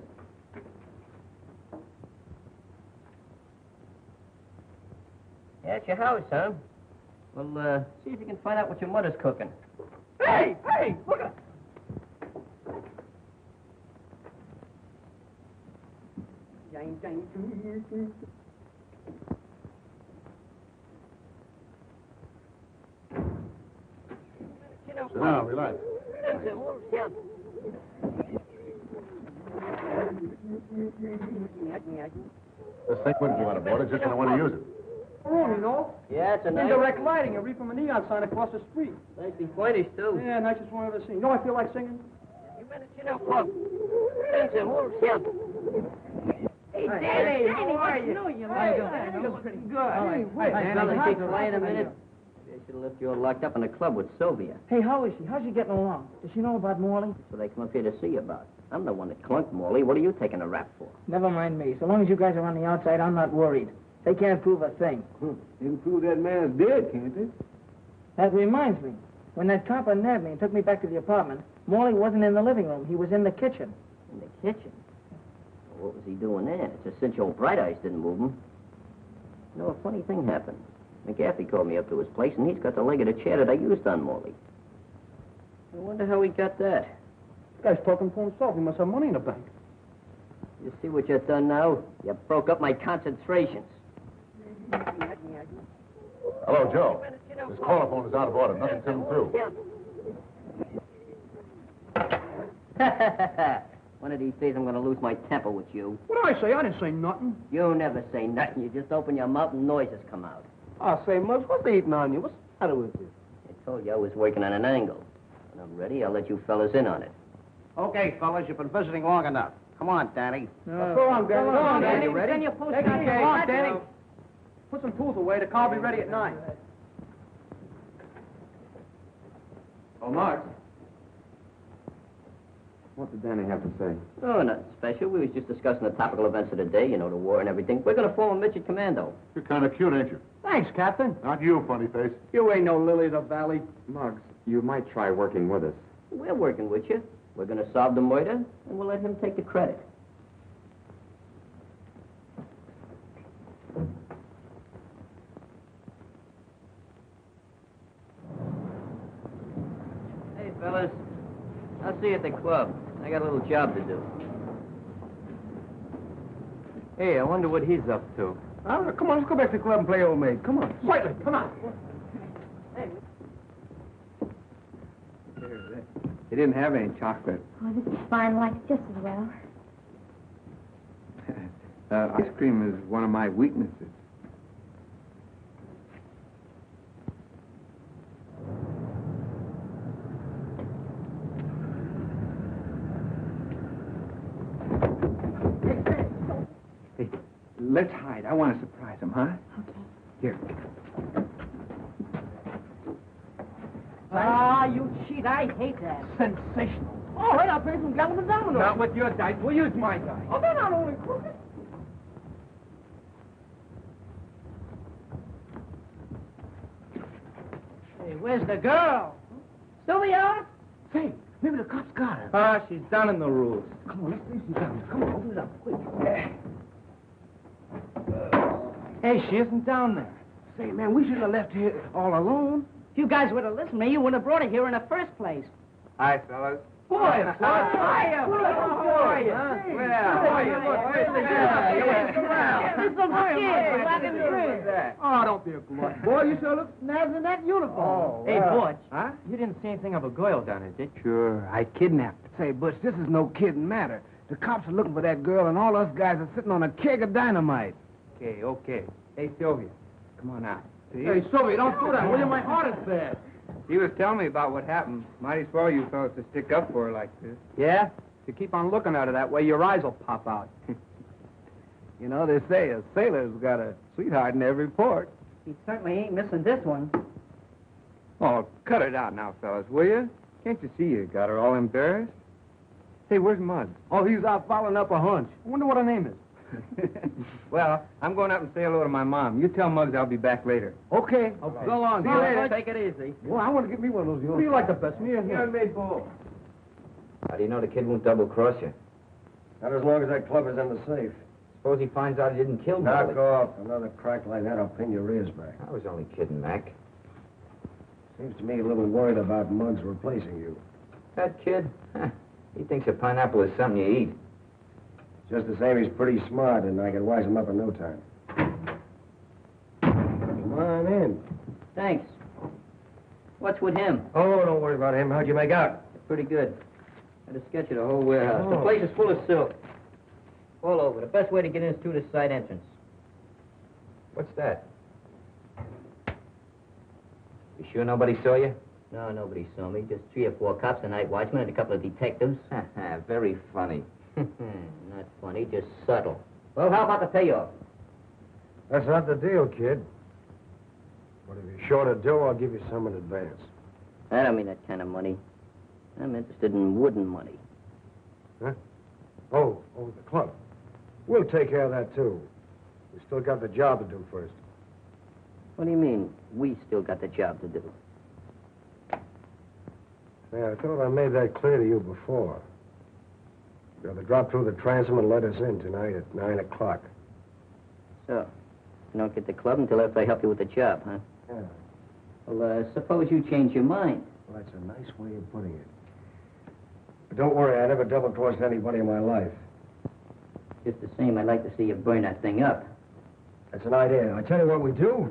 Yeah, it's your house, huh? Well, see if you can find out what your mother's cooking. Hey, look at Sit down, relax. This thing wouldn't go out of order just when I want to use it. Oh, you know. Yeah, it's a nice... Indirect lighting. You read from a neon sign across the street. Nicely pointed, too. Yeah, nicest one I've ever seen. You know, I feel like singing. Hey, Danny, how are you? Looks pretty good. Hey, Danny, keep quiet a minute. They should have left you all locked up in the club with Sylvia. Hey, how is she? How's she getting along? Does she know about Morley? That's what I come up here to see you about. I'm the one that clunked Morley. What are you taking a rap for? Never mind me. So long as you guys are on the outside, I'm not worried. They can't prove a thing. They can prove that man's dead, can't they? That reminds me. When that copper nabbed me and took me back to the apartment, Morley wasn't in the living room. He was in the kitchen. In the kitchen? Well, what was he doing there? It's a cinch old Bright Eyes didn't move him. You know, a funny thing happened. McGaffey called me up to his place, and he's got the leg of the chair that I used on Morley. I wonder how he got that. This guy's talking for himself. He must have money in the bank. You see what you've done now? You broke up my concentrations. Hello, Joe. This telephone is out of order. Nothing's coming through. One of these days I'm going to lose my temper with you. What did I say? I didn't say nothing. You never say nothing. You just open your mouth and noises come out. Oh, say, Muggs, what's eating on you? What's the matter with you? I told you I was working on an angle. When I'm ready, I'll let you fellas in on it. Okay, fellas, you've been visiting long enough. Come on, Danny. Go on, Danny. Go on, Danny. You ready? Send your post. Take it easy. Come on, Danny. Put some tools away. The car will be ready at 9. Oh, Mark. What did Danny have to say? Oh, nothing special. We was just discussing the topical events of the day, you know, the war and everything. We're going to form a midget commando. You're kind of cute, ain't you? Thanks, Captain. Not you, funny face. You ain't no lily of the valley. Muggs, you might try working with us. We're working with you. We're going to solve the murder, and we'll let him take the credit. Hey, fellas. I'll see you at the club. I got a little job to do. Hey, I wonder what he's up to. Come on, let's go back to the club and play old maid. Come on. Slightly, come on. He didn't have any chocolate. Oh, this is fine, like it just as well. Ice cream is one of my weaknesses. Hey, let's hide. I want to surprise him, huh? Okay. Here. Ah, you cheat. I hate that. Sensational. All right, I'll play some galloping dominoes. Not with your dice. We'll use my dice. Oh, they're not only crooked. Hey, where's the girl? Sylvia? Say, maybe the cops got her. Ah, she's down in the rules. Come on, let's see if she's down there. Come on, open it up, quick. Hey, she isn't down there. Say, man, we shouldn't have left here all alone. If you guys would have listened to me, you wouldn't have brought her here in the first place. Hi, fellas. Boy, Hiya. How are you? There's some kids rocking the bridge. Oh, don't be a glutton. Boy, you sure look nice in that uniform. Hey, Butch. Huh? You didn't see anything of a girl down there, did you? Sure, I kidnapped her. Say, Butch, this is no kidding matter. The cops are looking for that girl, and all us guys are sitting on a keg of dynamite. Okay. Hey, Sylvia, come on out. Hey, Sylvia, don't do that, will you? My heart is bad. He was telling me about what happened. Mighty swell you fellas to stick up for her like this. Yeah? If you keep on looking at her that way, your eyes will pop out. You know, they say a sailor's got a sweetheart in every port. He certainly ain't missing this one. Oh, cut it out now, fellas, will you? Can't you see you got her all embarrassed? Hey, where's Mud? Oh, he's out following up a hunch. I wonder what her name is. Well, I'm going up and say hello to my mom. You tell Muggs I'll be back later. Okay. So long. See you later. Take it easy. Well, I want to get me one of those. What do you like the best, me or him? me both. How do you know the kid won't double-cross you? Not as long as that club is in the safe. Suppose he finds out he didn't kill Knock Molly. off. Another crack like that, I'll pin your ears back. I was only kidding, Mac. Seems to me a little worried about Muggs replacing you. That kid? Huh. He thinks a pineapple is something you eat. Just the same, he's pretty smart, and I can wise him up in no time. Come on in. Thanks. What's with him? Oh, don't worry about him. How'd you make out? Pretty good. Had a sketch of the whole warehouse. The Oh. place is full of silk. All over. The best way to get in is through the side entrance. What's that? You sure nobody saw you? No, nobody saw me. Just 3 or 4 cops, a night watchman, and a couple of detectives. Very funny. Not funny, just subtle. Well, how about the payoff? That's not the deal, kid. But if you're short of dough, I'll give you some in advance. I don't mean that kind of money. I'm interested in wooden money. Huh? Oh, the club. We'll take care of that, too. We still got the job to do first. What do you mean, we still got the job to do? Yeah, I thought I made that clear to you before. You got to drop through the transom and let us in tonight at 9 o'clock. So, you don't get the club until after I help you with the job, huh? Yeah. Well, suppose you change your mind. Well, that's a nice way of putting it. But don't worry, I never double-crossed anybody in my life. Just the same, I'd like to see you burn that thing up. That's an idea. I tell you what we do.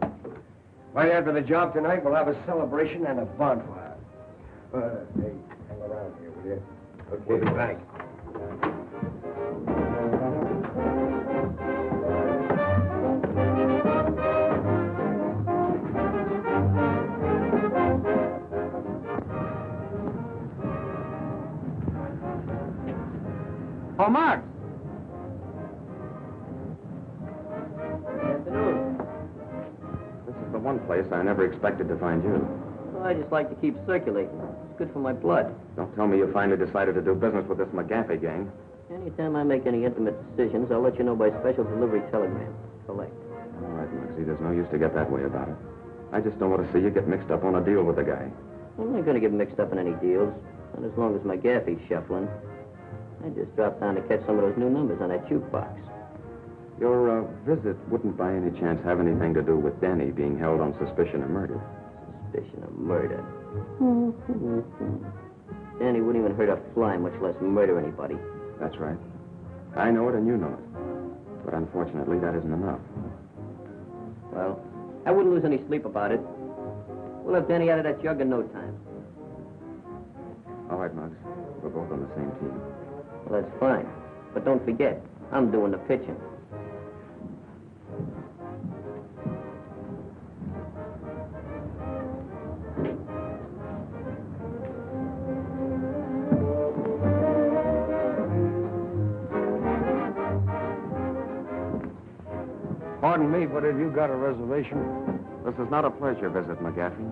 Right after the job tonight, we'll have a celebration and a bonfire. Hey, hang around here, will you? Okay. We'll be back. Oh, Mark. This is the one place I never expected to find you. Well, I just like to keep circulating. It's good for my blood. Don't tell me you finally decided to do business with this McGaffey gang. Anytime I make any intimate decisions, I'll let you know by special delivery telegram. Collect. All right, Moxie, there's no use to get that way about it. I just don't want to see you get mixed up on a deal with the guy. I'm not going to get mixed up in any deals. Not as long as McGaffey's shuffling. I just dropped down to catch some of those new numbers on that jukebox. Your visit wouldn't by any chance have anything to do with Danny being held on suspicion of murder. Suspicion of murder. Danny wouldn't even hurt a fly, much less murder anybody. That's right. I know it and you know it. But unfortunately, that isn't enough. Well, I wouldn't lose any sleep about it. We'll have Danny out of that jug in no time. All right, Muggs. We're both on the same team. Well, that's fine. But don't forget, I'm doing the pitching. Pardon me, but have you got a reservation? This is not a pleasure visit, McGaffey.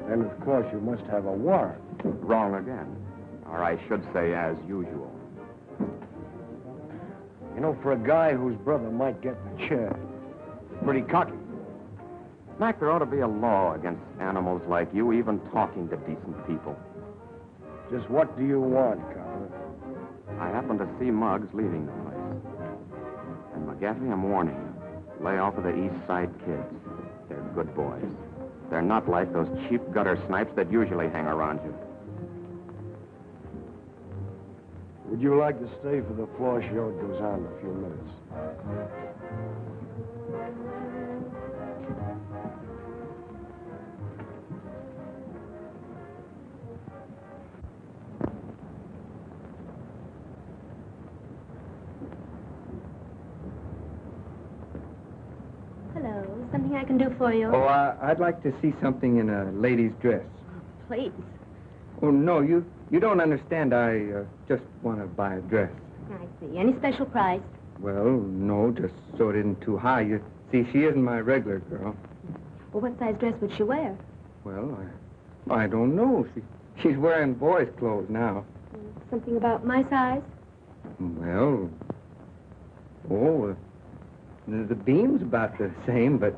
Then, of course, you must have a warrant. Wrong again. Or I should say, as usual. You know, for a guy whose brother might get the chair, pretty cocky. Mac, there ought to be a law against animals like you even talking to decent people. Just what do you want, Copper? I happened to see Muggs leaving the place. And McGaffey, I'm warning you. Lay off of the East Side kids. They're good boys. They're not like those cheap gutter snipes that usually hang around you. Would you like to stay for the floor show? It goes on in a few minutes. Hello. Something I can do for you? Oh, I'd like to see something in a lady's dress. Please. Oh, no, you don't understand. I just want to buy a dress. I see. Any special price? Well, no, just so it isn't too high. You see, she isn't my regular girl. Well, what size dress would she wear? Well, I don't know. She's wearing boys' clothes now. Something about my size? Well, the beam's about the same, but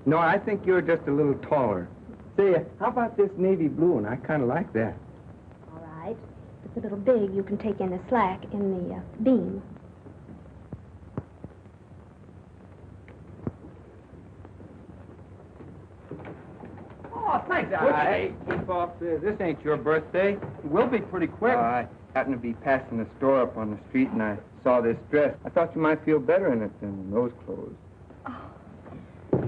no, I think you're just a little taller. Say, how about this navy blue one? I kind of like that. All right. If it's a little big, you can take in the slack in the beam. Oh, thanks. Hey, keep off this. This ain't your birthday. It will be pretty quick. I happened to be passing the store up on the street, and I saw this dress. I thought you might feel better in it than those clothes.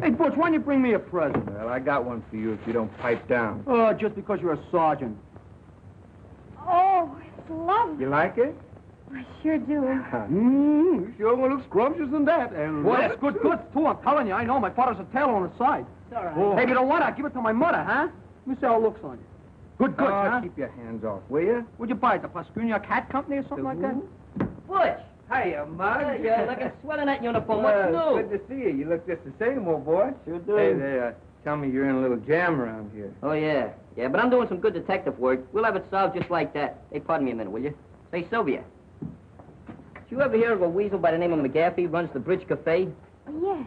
Hey, Butch, why don't you bring me a present? Well, I got one for you if you don't pipe down. Oh, just because you're a sergeant. Oh, it's lovely. You like it? I sure do. You sure will look scrumptious in that. And Boy, that's good goods, too. I'm telling you, I know. My father's a tailor on the side. It's all right. Oh. Hey, if you don't want it, I'll give it to my mother, huh? Let me see how it looks on you. Good goods, huh? Keep your hands off, will you? What'd you buy it, the Pascunia Cat Company or something like that? Butch! Hiya, Mug. You're looking swell in that uniform. What's new? Good to see you. You look just the same, old boy. Sure do. Hey, they tell me you're in a little jam around here. Oh, yeah. Yeah, but I'm doing some good detective work. We'll have it solved just like that. Hey, pardon me a minute, will you? Say, Sylvia. Did you ever hear of a weasel by the name of McGaffey runs the Bridge Cafe? Oh, yes.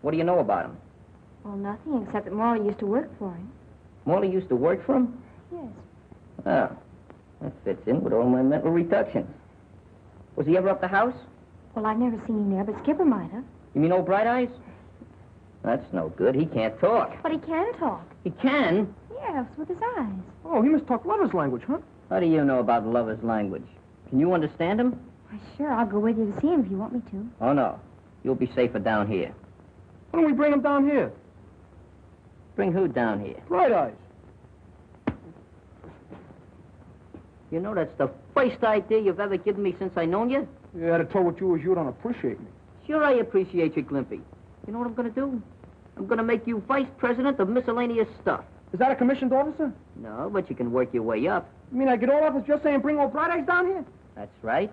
What do you know about him? Well, nothing, except that Morley used to work for him. Morley used to work for him? Yes. Oh, that fits in with all my mental reductions. Was he ever up the house? Well, I've never seen him there, but Skipper might have. You mean old Bright Eyes? That's no good. He can't talk. But he can talk. He can? Yes, with his eyes. Oh, he must talk lover's language, huh? How do you know about lover's language? Can you understand him? Why, sure, I'll go with you to see him if you want me to. Oh, no. You'll be safer down here. Why don't we bring him down here? Bring who down here? Bright Eyes. You know, that's the first idea you've ever given me since I known you. Yeah, I'd have told what you was, you don't appreciate me. Sure I appreciate you, Glimpy. You know what I'm going to do? I'm going to make you vice president of miscellaneous stuff. Is that a commissioned officer? No, but you can work your way up. You mean I get all off with just saying bring old Bright Eyes down here? That's right.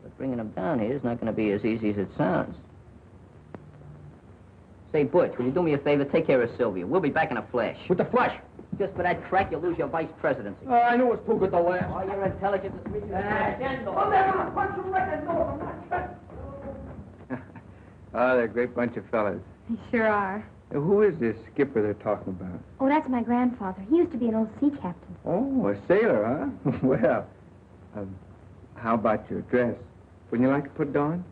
But bringing them down here is not going to be as easy as it sounds. Say, Butch, will you do me a favor? Take care of Sylvia. We'll be back in a flash. With the flash? Just for that crack, you'll lose your vice presidency. I knew it was too good to last. Oh, your intelligence is meeting the agenda. Oh, they're going to punch you right in the nose. I'm not Oh, they're a great bunch of fellas. They sure are. Who is this skipper they're talking about? Oh, that's my grandfather. He used to be an old sea captain. Oh, a sailor, huh? Well, how about your dress? Wouldn't you like to put it on?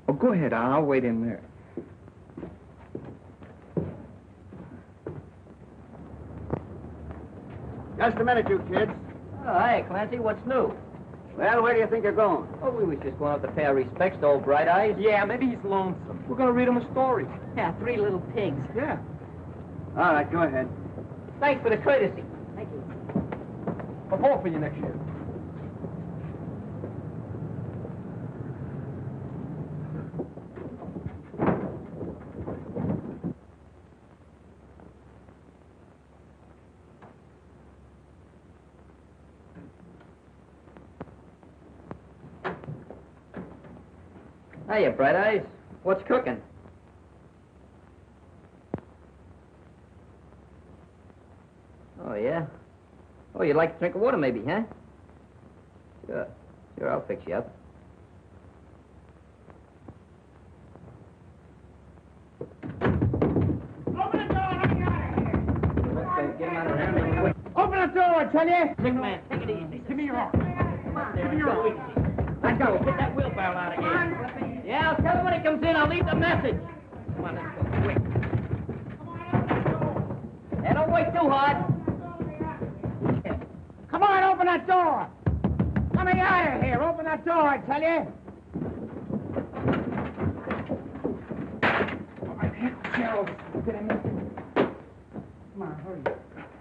Oh, go ahead. I'll wait in there. Just a minute, you kids. Oh, hi, Clancy. What's new? Well, where do you think you're going? Oh, we was just going up to pay our respects to old Bright Eyes. Yeah, maybe he's lonesome. We're going to read him a story. Yeah, 3 little pigs. Yeah. All right, go ahead. Thanks for the courtesy. Thank you. I'll vote for you next year. Hiya, Bright Eyes. What's cooking? Oh, yeah? Oh, you'd like a drink of water, maybe, huh? Sure. Sure, I'll fix you up. Open the door, let me out of here. Get him out of there. Open the door, I tell you. Sick man, take it easy. Give me your arm. Come on, Give me your arm. Let's go. Get that wheelbarrow out of here. Yeah, I'll tell him when he comes in. I'll leave the message. Come on, let's go quick. Hey, don't wait too hard. Come on, open that door. Let me out of here. Open that door, I tell you. All right, here, Gerald. Get him in. Come on, hurry.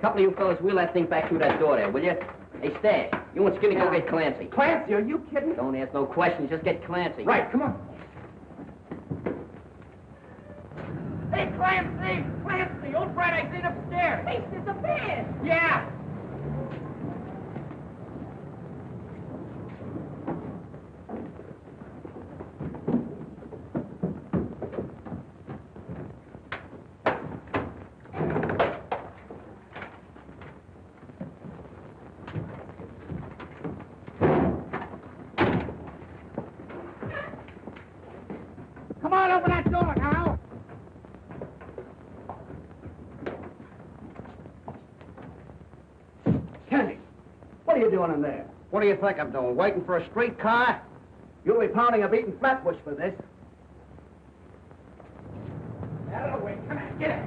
Couple of you fellas wheel that thing back through that door there, will you? Hey, Stash, you and Skinny go get Clancy. Clancy, are you kidding? Don't ask no questions, just get Clancy. Right, come on. Hey, Clancy! Clancy! Old Bright Eyes ain't upstairs! He's disappeared! Yeah. Come on, open that door now. Kenny, what are you doing in there? What do you think I'm doing? Waiting for a streetcar? You'll be pounding a beaten flatbush for this. Out of the way. Come on, get it.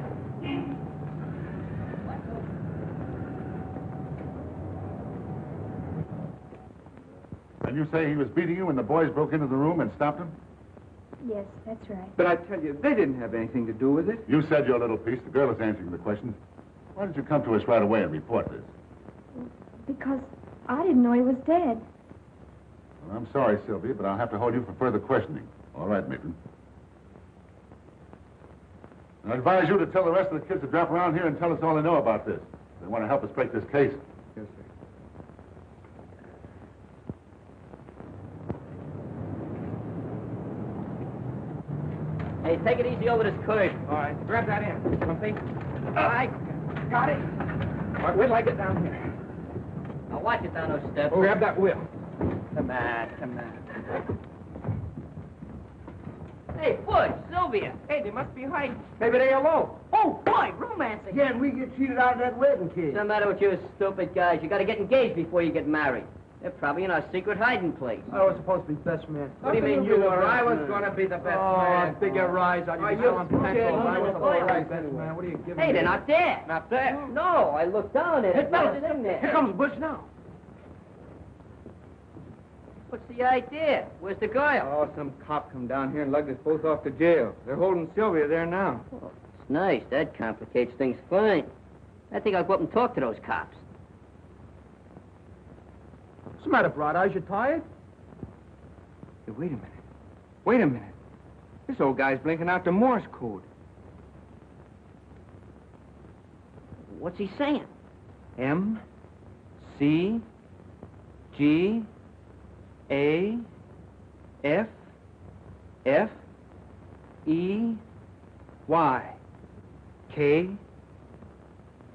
And you say he was beating you when the boys broke into the room and stopped him? Yes, that's right. But I tell you, they didn't have anything to do with it. You said your little piece. The girl is answering the questions. Why did you come to us right away and report this? Because I didn't know he was dead. Well, I'm sorry, Sylvia, but I'll have to hold you for further questioning. All right, Maitland. I advise you to tell the rest of the kids to drop around here and tell us all they know about this. They want to help us break this case. Yes, sir. Hey, take it easy over this curve. All right, grab that in. Something. All right, got it. All right, wait till I get down here. Now watch it down those steps. Oh, grab that wheel. Come on, come on. Hey, Butch, Sylvia. Hey, they must be hiding. Maybe they alone. Oh, boy, romancing. Yeah, and we get cheated out of that wedding kid. What's the matter with you stupid guys? You gotta get engaged before you get married. They're probably in our secret hiding place. I was supposed to be best man. What do you mean you were? I was going to be the best man. Oh, bigger rise on you. I was the best man. What are you giving me? Hey, they're not there. Not there? No, I looked down there. Hey, fellas, There's in there. here comes Butch now. What's the idea? Where's the girl? Oh, some cop come down here and lugged us both off to jail. They're holding Sylvia there now. Oh, Nice. That complicates things fine. I think I'll go up and talk to those cops. What's the matter, Bright Eyes? You tired? Hey, wait a minute. Wait a minute. This old guy's blinking out the Morse code. What's he saying? M, C, G, A, F, F, E, Y, K,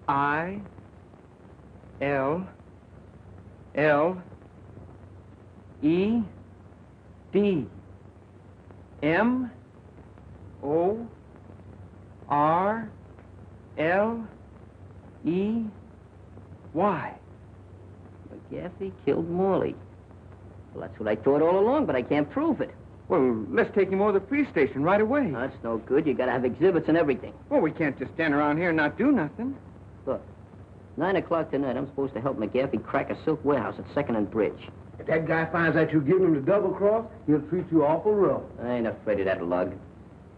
I, L, L, E, D, M, O, R, L, E, Y. McGaffey killed Morley. Well, that's what I thought all along, but I can't prove it. Well, let's take him over to the police station right away. That's no good. You gotta have exhibits and everything. Well, we can't just stand around here and not do nothing. Look, 9 o'clock tonight, I'm supposed to help McGaffey crack a silk warehouse at 2nd and Bridge. If that guy finds out you give him the double cross, he'll treat you awful rough. I ain't afraid of that lug.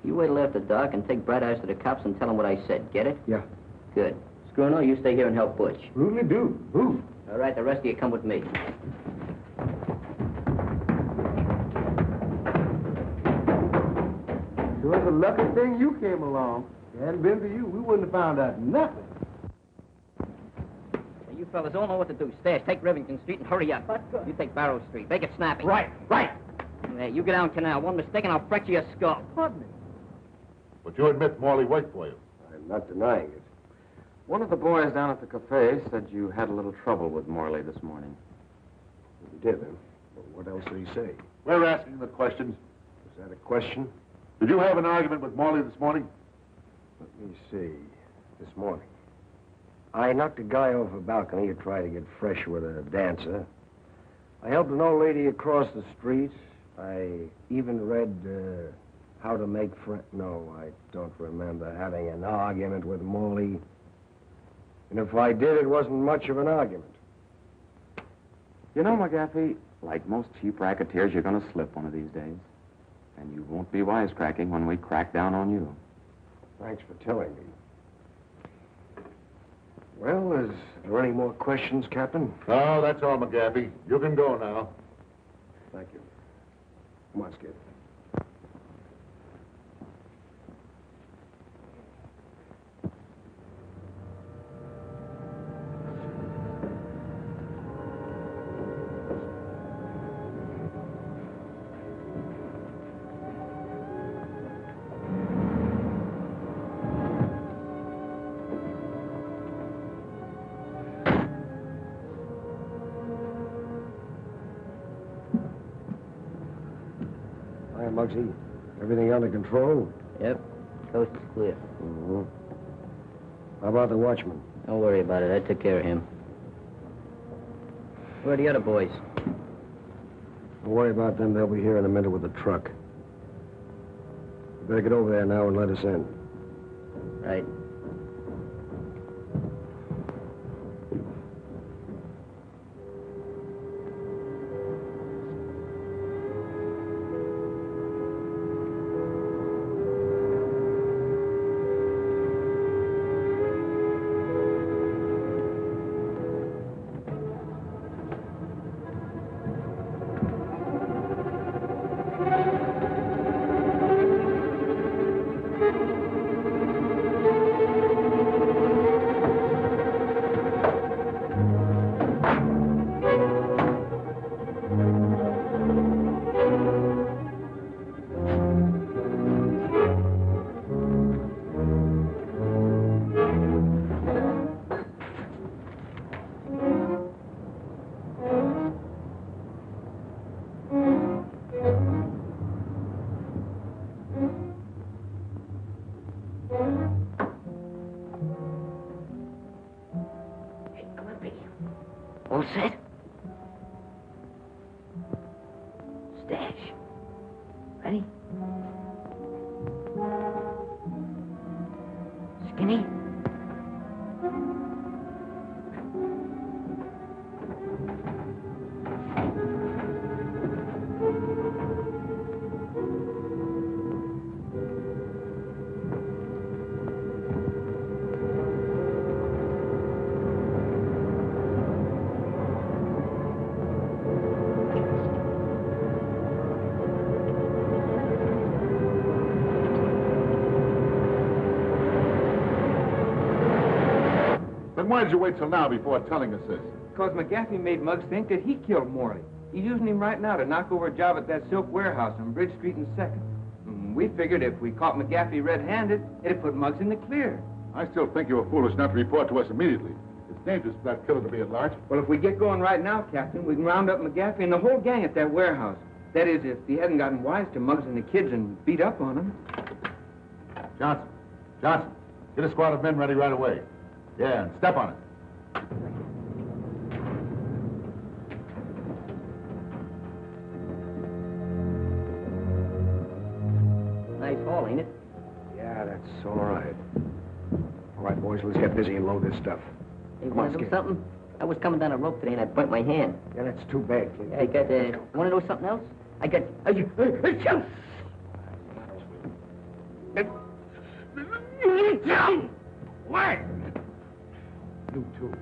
You wait till after dark and take Bright Eyes to the cops and tell them what I said. Get it? Yeah. Good. Scruno, you stay here and help Butch. Really do. Move. All right, the rest of you come with me. Sure was a lucky thing you came along. If it hadn't been for you, we wouldn't have found out nothing. You fellas all know what to do. Stash, take Rivington Street and hurry up. You take Barrow Street. Make it snappy. Right. Hey, you get down Canal. One mistake and I'll fracture your skull. Pardon me. But you admit Morley worked for you. I'm not denying it. One of the boys down at the cafe said you had a little trouble with Morley this morning. You did, then. Well, what else did he say? We're asking the questions. Is that a question? Did you have an argument with Morley this morning? Let me see. This morning. I knocked a guy off a balcony who tried to get fresh with a dancer. I helped an old lady across the street. I even read How to Make Friends. No, I don't remember having an argument with Morley. And if I did, it wasn't much of an argument. You know, McGaffey, like most cheap racketeers, you're going to slip one of these days. And you won't be wisecracking when we crack down on you. Thanks for telling me. Well, is there any more questions, Captain? No, that's all, McGaffey. You can go now. Thank you. Come on, Skid. Muggsy, everything under control? Yep. Coast is clear. Mm-hmm. How about the watchman? Don't worry about it. I took care of him. Where are the other boys? Don't worry about them. They'll be here in a minute with the truck. You better get over there now and let us in. Right. All set? Stash. Ready? Skinny? Then why did you wait till now before telling us this? Because McGaffey made Muggs think that he killed Morley. He's using him right now to knock over a job at that silk warehouse on Bridge Street and 2nd. We figured if we caught McGaffey red-handed, it'd put Muggs in the clear. I still think you were foolish not to report to us immediately. It's dangerous for that killer to be at large. Well, if we get going right now, Captain, we can round up McGaffey and the whole gang at that warehouse. That is, if he hadn't gotten wise to Muggs and the kids and beat up on them. Johnson, get a squad of men ready right away. Yeah, and step on it. Nice haul, ain't it? Yeah, that's all right. All right, boys, let's get busy and load this stuff. Hey, want to do something? I was coming down a rope today and I burnt my hand. Yeah, that's too bad, kid. I got, want to know something else? I got, What? You too.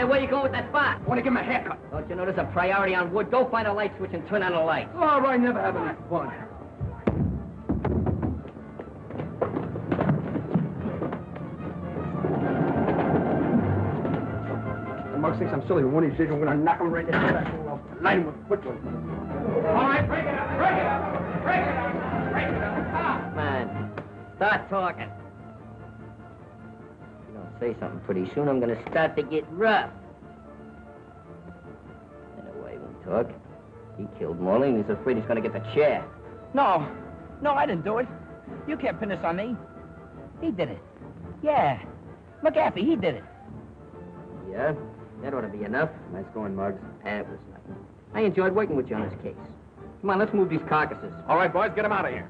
Where you going with that spot? I want to give him a haircut. Don't you know there's a priority on wood? Go find a light switch and turn on the light. All right, never have any fun. Muggs thinks I'm silly. When he says I'm going to knock him right in the back. I'll light him with football. All right, break it up, break it up, break it up, break it up. Man, start talking. If you don't say something pretty soon, I'm going to start to get rough. Anyway, he won't talk. He killed Morley and he's afraid he's going to get the chair. No, I didn't do it. You can't pin this on me. He did it. Yeah, McGaffey, he did it. Yeah? That ought to be enough. Nice going, Muggs. That was nothing. I enjoyed working with you on this case. Come on, let's move these carcasses. All right, boys, get them out of here.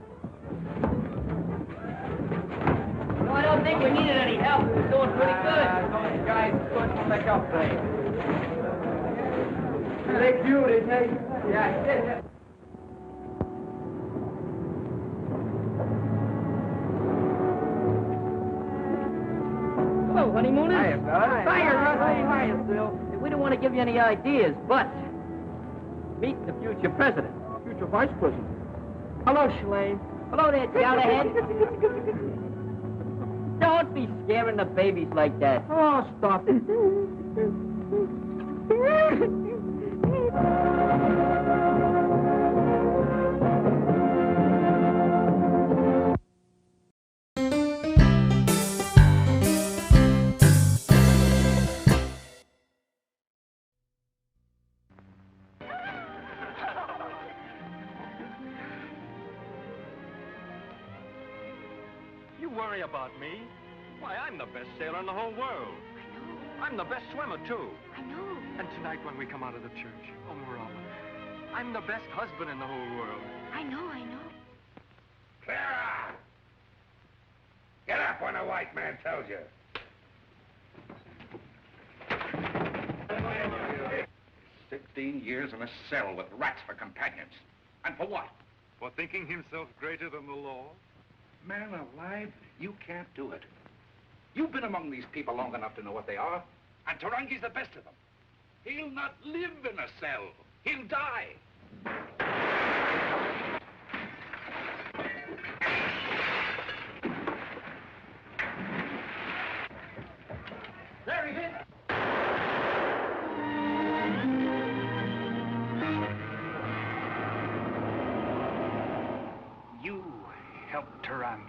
No, I don't think we needed any help. We're doing pretty good. Those guys couldn't make up for it. They cute, didn't they? Yeah, Hello, honeymooners. Hiya, fella. Hiya, Phil. We don't want to give you any ideas, but meet the future president. Future vice president. Hello, Shalane. Hello there, Jollyhead. Don't be scaring the babies like that. Oh, stop it. You worry about me? Why, I'm the best sailor in the whole world. I know. I'm the best swimmer, too. I know. And tonight when we come out of the church, oh, Marilla, I'm the best husband in the whole world. I know. Clara! Get up when a white man tells you. 16 years in a cell with rats for companions. And for what? For thinking himself greater than the law? Man alive, you can't do it. You've been among these people long enough to know what they are, and Tarangi's the best of them. He'll not live in a cell. He'll die. There he is. You helped Tarangi.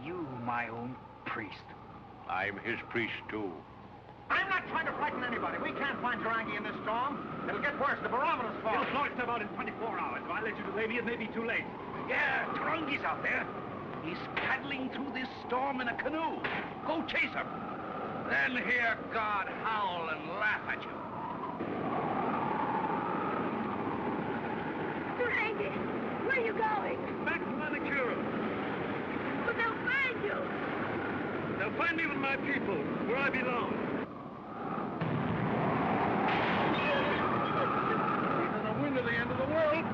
You, my own priest. I'm his priest, too. I'm not trying to frighten anybody. We can't find Tarangi in this storm. It'll get worse. The barometer's falling. It'll slow itself out in 24 hours. If I let you delay me, it may be too late. Yeah, Tarangi's out there. He's paddling through this storm in a canoe. Go chase him. Then hear God howl and laugh at you. Tarangi, where are you going? Back to Manicura. But they'll find you. They'll find me with my people, where I belong. Even the wind of the end of the world.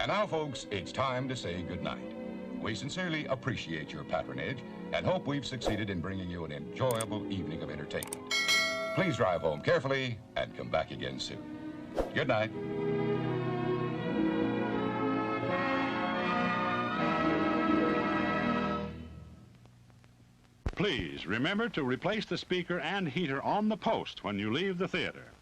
And now, folks, it's time to say goodnight. We sincerely appreciate your patronage and hope we've succeeded in bringing you an enjoyable evening of entertainment. Please drive home carefully and come back again soon. Good night. Please remember to replace the speaker and heater on the post when you leave the theater.